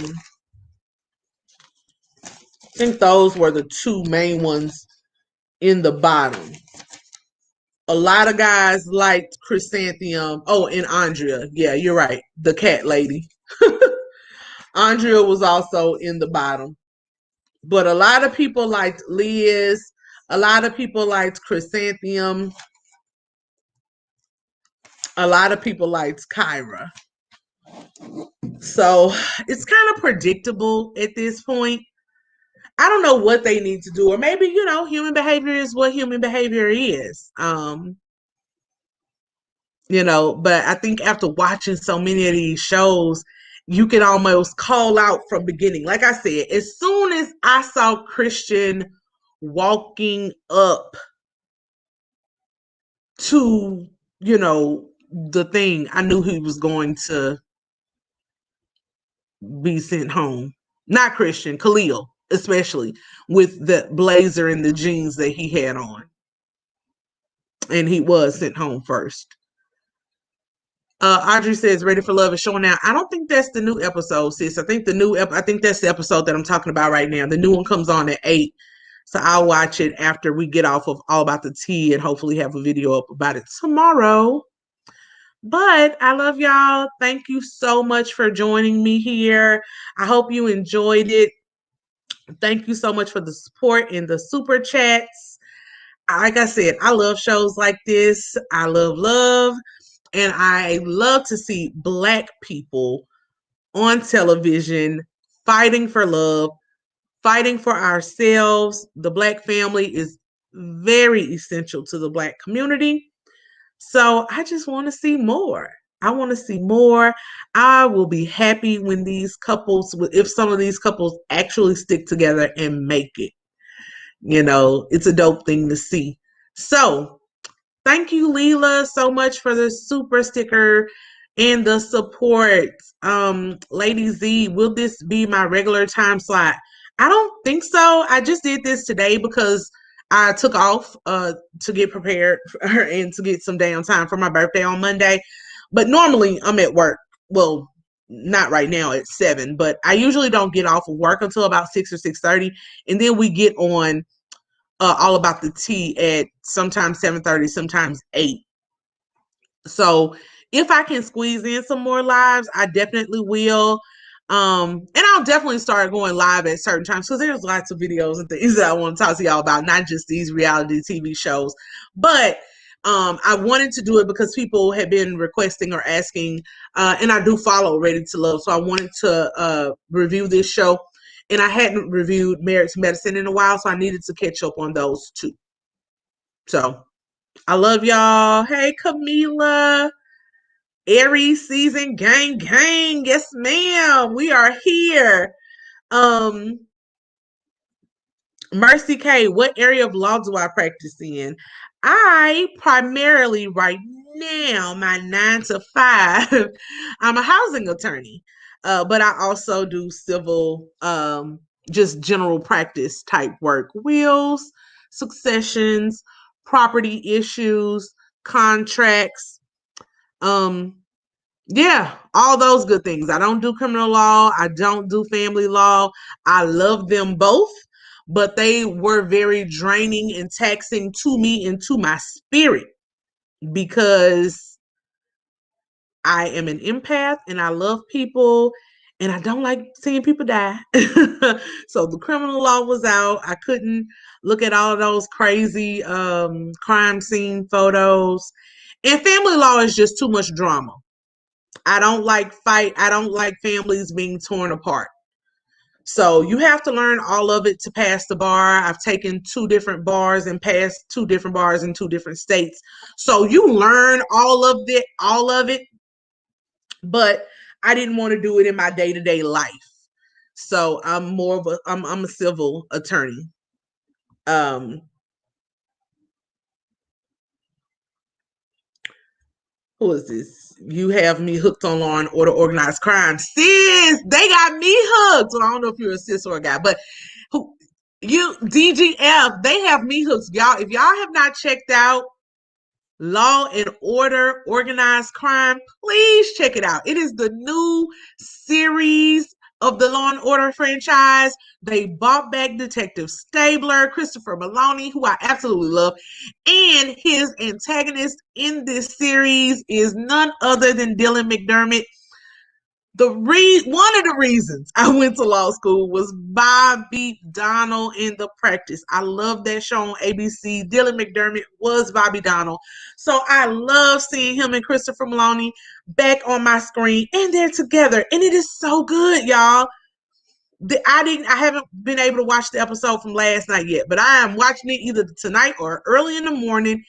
think those were the 2 main ones in the bottom. A lot of guys liked Chrysanthemum. Oh, and Andrea. Yeah, you're right. The cat lady. Andrea was also in the bottom. But a lot of people liked Liz. A lot of people liked Chrysanthemum. A lot of people liked Kyra. So it's kind of predictable at this point. I don't know what they need to do, or maybe, human behavior is what human behavior is. But I think after watching so many of these shows, you can almost call out from beginning. Like I said, as soon as I saw Christian walking up to, the thing, I knew he was going to be sent home. Not Christian, Khaleel, especially with the blazer and the jeans that he had on. And he was sent home first. Audrey says, Ready for Love is showing now. I don't think that's the new episode, sis. I think I think that's the episode that I'm talking about right now. The new one comes on at 8. So I'll watch it after we get off of All About the Tea and hopefully have a video up about it tomorrow. But I love y'all. Thank you so much for joining me here. I hope you enjoyed it. Thank you so much for the support and the super chats. Like I said, I love shows like this. I love. And I love to see Black people on television fighting for love, fighting for ourselves. The Black family is very essential to the Black community. So I just want to see more. I want to see more. I will be happy when if some of these couples actually stick together and make it. It's a dope thing to see. So thank you, Leela, so much for the super sticker and the support. Lady Z, will this be my regular time slot? I don't think so. I just did this today because I took off to get prepared and to get some downtime for my birthday on Monday. But normally I'm at work. Well, not right now at 7, but I usually don't get off of work until about 6 or 6:30. And then we get on All About the Tea at sometimes 7:30, sometimes 8. So if I can squeeze in some more lives, I definitely will. And I'll definitely start going live at certain times because there's lots of videos and things that I want to talk to y'all about, not just these reality TV shows. But I wanted to do it because people have been requesting or asking, and I do follow Ready to Love. So I wanted to review this show. And I hadn't reviewed Married to Medicine in a while, so I needed to catch up on those too. So I love y'all. Hey, Camila. Aries season gang gang. Yes, ma'am. We are here. Um, Mercy K, what area of law do I practice in? I primarily right now, my 9 to 5, I'm a housing attorney. But I also do civil, just general practice type work, wills, successions, property issues, contracts, um, yeah, all those good things. I don't do criminal law. I don't do family law. I love them both, but they were very draining and taxing to me and to my spirit because I am an empath and I love people and I don't like seeing people die. So the criminal law was out. I couldn't look at all of those crazy crime scene photos. And family law is just too much drama. I don't like fight. I don't like families being torn apart. So you have to learn all of it to pass the bar. I've taken 2 different bars and passed 2 different bars in 2 different states. So you learn all of it, but I didn't want to do it in my day-to-day life. So I'm a civil attorney. Who is this? You have me hooked on Law and Order Organized Crime. Sis, they got me hooked. So I don't know if you're a sis or a guy, but who you DGF, they have me hooked. Y'all, if y'all have not checked out Law and Order Organized Crime, please check it out. It is the new series of the Law and Order franchise. They brought back Detective Stabler, Christopher Maloney, who I absolutely love, and his antagonist in this series is none other than Dylan McDermott. One of the reasons I went to law school was Bobby Donnell in The Practice. I love that show on ABC. Dylan McDermott was Bobby Donnell. So I love seeing him and Christopher Maloney back on my screen, and they're together. And it is so good, y'all. I haven't been able to watch the episode from last night yet, but I am watching it either tonight or early in the morning.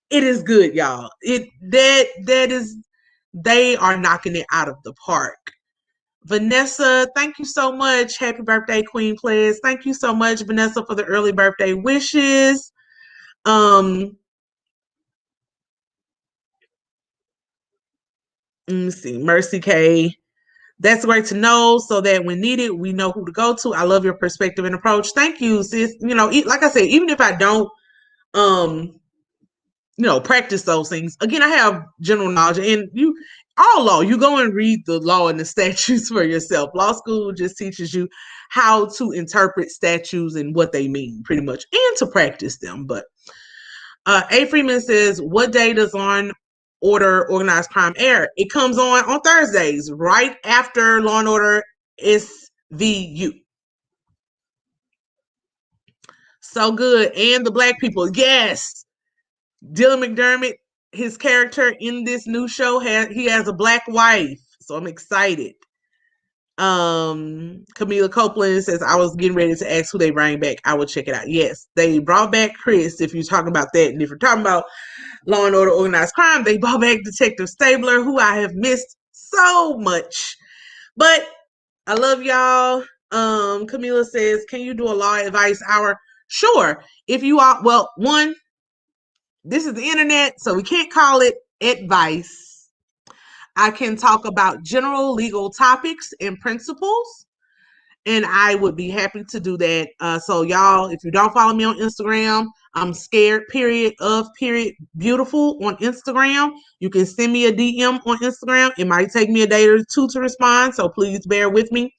It is good, y'all. They are knocking it out of the park. Vanessa, thank you so much. Happy birthday, Queen Players. Thank you so much, Vanessa, for the early birthday wishes. Let me see. Mercy K. That's great to know so that when needed, we know who to go to. I love your perspective and approach. Thank you, sis. You know, like I said, even if I don't practice those things. Again, I have general knowledge, and all law, you go and read the law and the statutes for yourself. Law school just teaches you how to interpret statutes and what they mean, pretty much, and to practice them. But A. Freeman says, what day does Law and Order Organized Crime air? It comes on Thursdays, right after Law and Order SVU. So good. And the Black people, yes. Dylan McDermott, his character in this new show, he has a Black wife. So I'm excited. Camila Copeland says, I was getting ready to ask who they bring back. I will check it out. Yes, they brought back Chris, if you're talking about that. And if you're talking about Law and Order Organized Crime, they brought back Detective Stabler, who I have missed so much. But I love y'all. Camila says, can you do a law advice hour? Sure. If you are, well, one, this is the internet, so we can't call it advice. I can talk about general legal topics and principles, and I would be happy to do that. So y'all, if you don't follow me on Instagram, I'm ScaredofBeautiful on Instagram. You can send me a DM on Instagram. It might take me a day or two to respond, so please bear with me.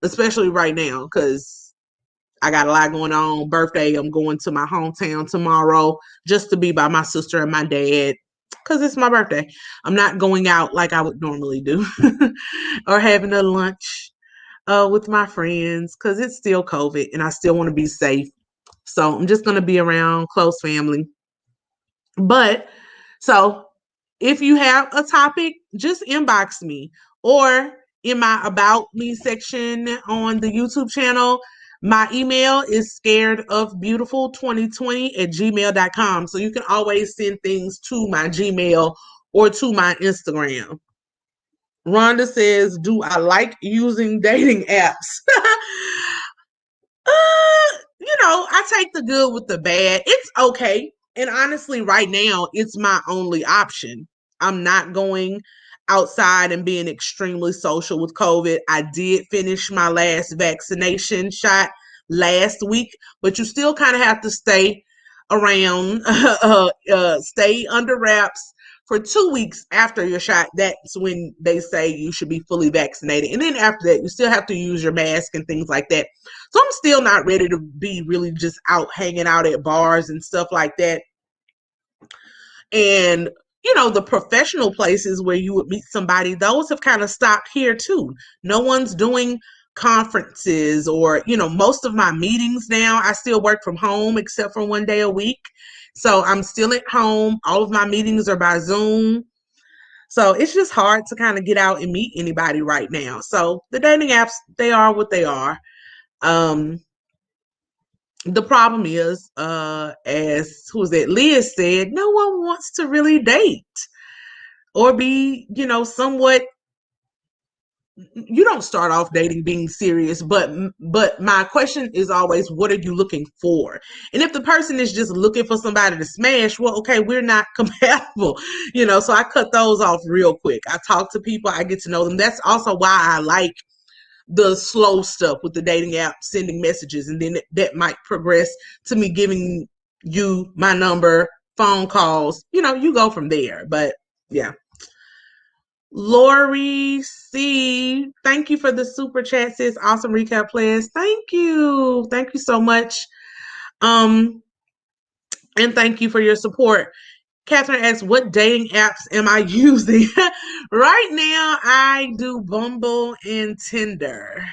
Especially right now, because I got a lot going on. Birthday, I'm going to my hometown tomorrow just to be by my sister and my dad. because it's my birthday. I'm not going out like I would normally do or having a lunch with my friends because it's still COVID and I still want to be safe. So I'm just going to be around close family. But so if you have a topic, just inbox me or in my About Me section on the YouTube channel. My email is scaredofbeautiful2020 at gmail.com. So you can always send things to my Gmail or to my Instagram. Rhonda says, do I like using dating apps? I take the good with the bad. It's okay. And honestly, right now, it's my only option. I'm not going outside and being extremely social with COVID. I did finish my last vaccination shot last week, but you still kind of have to stay around, stay under wraps for 2 weeks after your shot. That's when they say you should be fully vaccinated. And then after that, you still have to use your mask and things like that. So I'm still not ready to be really just out hanging out at bars and stuff like that. And the professional places where you would meet somebody, those have kind of stopped here too. No one's doing conferences or, most of my meetings now, I still work from home except for 1 day a week. So I'm still at home. All of my meetings are by Zoom. So it's just hard to kind of get out and meet anybody right now. So the dating apps, they are what they are. The problem is, as who's that? Liz said, no one wants to really date or be, somewhat. You don't start off dating being serious, but my question is always, what are you looking for? And if the person is just looking for somebody to smash, well, okay, we're not compatible, So I cut those off real quick. I talk to people, I get to know them. That's also why I like the slow stuff with the dating app, sending messages, and then that might progress to me giving you my number, phone calls. You go from there. But yeah. Lori C, thank you for the super chat, sis. Awesome recap, players. Thank you. Thank you so much. And thank you for your support. Catherine asks, what dating apps am I using? Right now, I do Bumble and Tinder.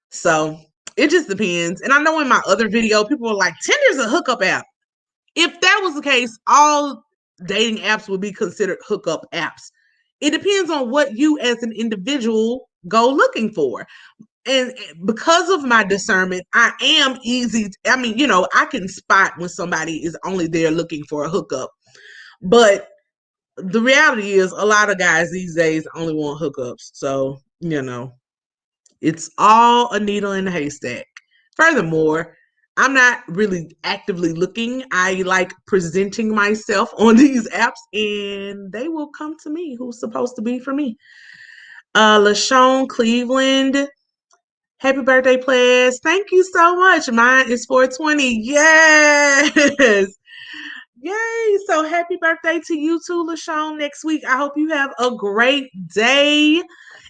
So it just depends. And I know in my other video, people were like, Tinder's a hookup app. If that was the case, all dating apps would be considered hookup apps. It depends on what you as an individual go looking for. And because of my discernment, I am easy. I can spot when somebody is only there looking for a hookup. But the reality is a lot of guys these days only want hookups. So, it's all a needle in a haystack. Furthermore, I'm not really actively looking. I like presenting myself on these apps and they will come to me who's supposed to be for me. LaShawn Cleveland, happy birthday, players. Thank you so much. Mine is 420. Yes. Yay. So happy birthday to you too, LaShawn, next week. I hope you have a great day.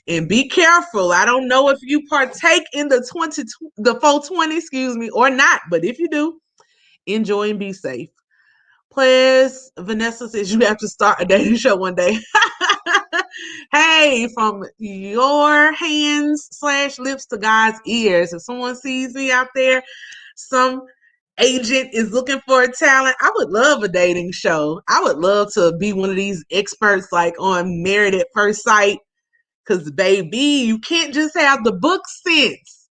And be careful. I don't know if you partake in the 420, or not. But if you do, enjoy and be safe. Plus, Vanessa says you have to start a dating show one day. Hey, from your hands/lips to God's ears. If someone sees me out there, some agent is looking for a talent, I would love a dating show. I would love to be one of these experts like on Married at First Sight. Because, baby, you can't just have the book sense.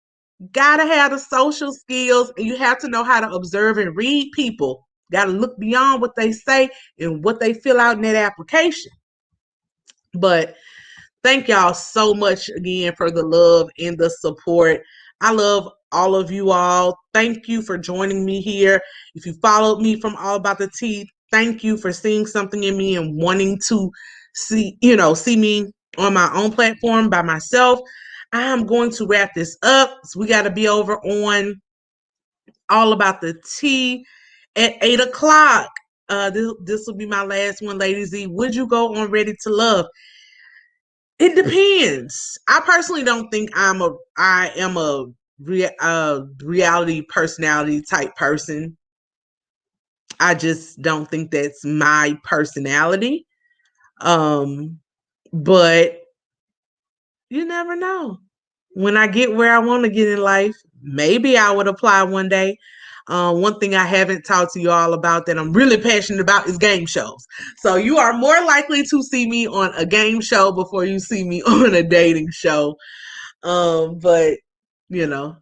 Gotta have the social skills, and you have to know how to observe and read people. Gotta look beyond what they say and what they fill out in that application. But thank y'all so much again for the love and the support. I love all of you all. Thank you for joining me here. If you followed me from All About the Tea, thank you for seeing something in me and wanting to see me on my own platform by myself. I'm going to wrap this up. So we got to be over on All About the Tea at 8 o'clock. This will be my last one, Lady Z. Would you go on Ready to Love? It depends. I personally don't think I am a reality personality type person. I just don't think that's my personality. But you never know. When I get where I want to get in life, maybe I would apply one day. One thing I haven't talked to you all about that I'm really passionate about is game shows. So you are more likely to see me on a game show before you see me on a dating show. But you know,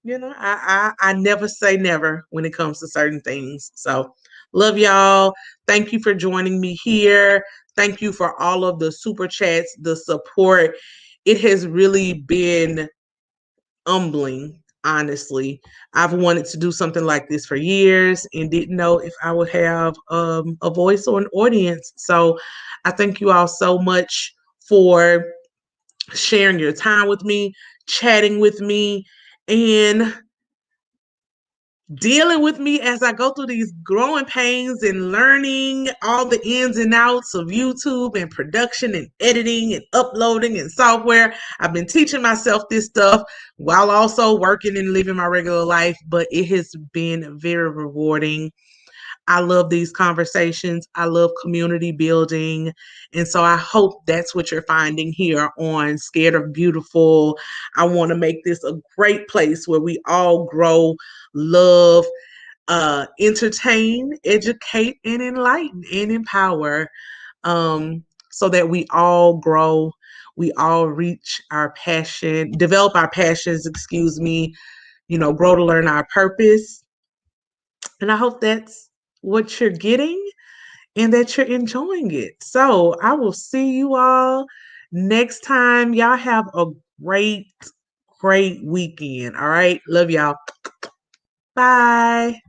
I never say never when it comes to certain things. So love y'all. Thank you for joining me here. Thank you for all of the super chats, the support. It has really been humbling, honestly. I've wanted to do something like this for years and didn't know if I would have a voice or an audience. So I thank you all so much for sharing your time with me, chatting with me, and dealing with me as I go through these growing pains and learning all the ins and outs of YouTube and production and editing and uploading and software. I've been teaching myself this stuff while also working and living my regular life, but it has been very rewarding. I love these conversations. I love community building. And so I hope that's what you're finding here on Scared of Beautiful. I want to make this a great place where we all grow, love, entertain, educate, and enlighten and empower, so that we all grow, we all reach our passion, develop our passions, excuse me, grow to learn our purpose. And I hope that's what you're getting and that you're enjoying it. So I will see you all next time. Y'all have a great, great weekend. All right. Love y'all. Bye.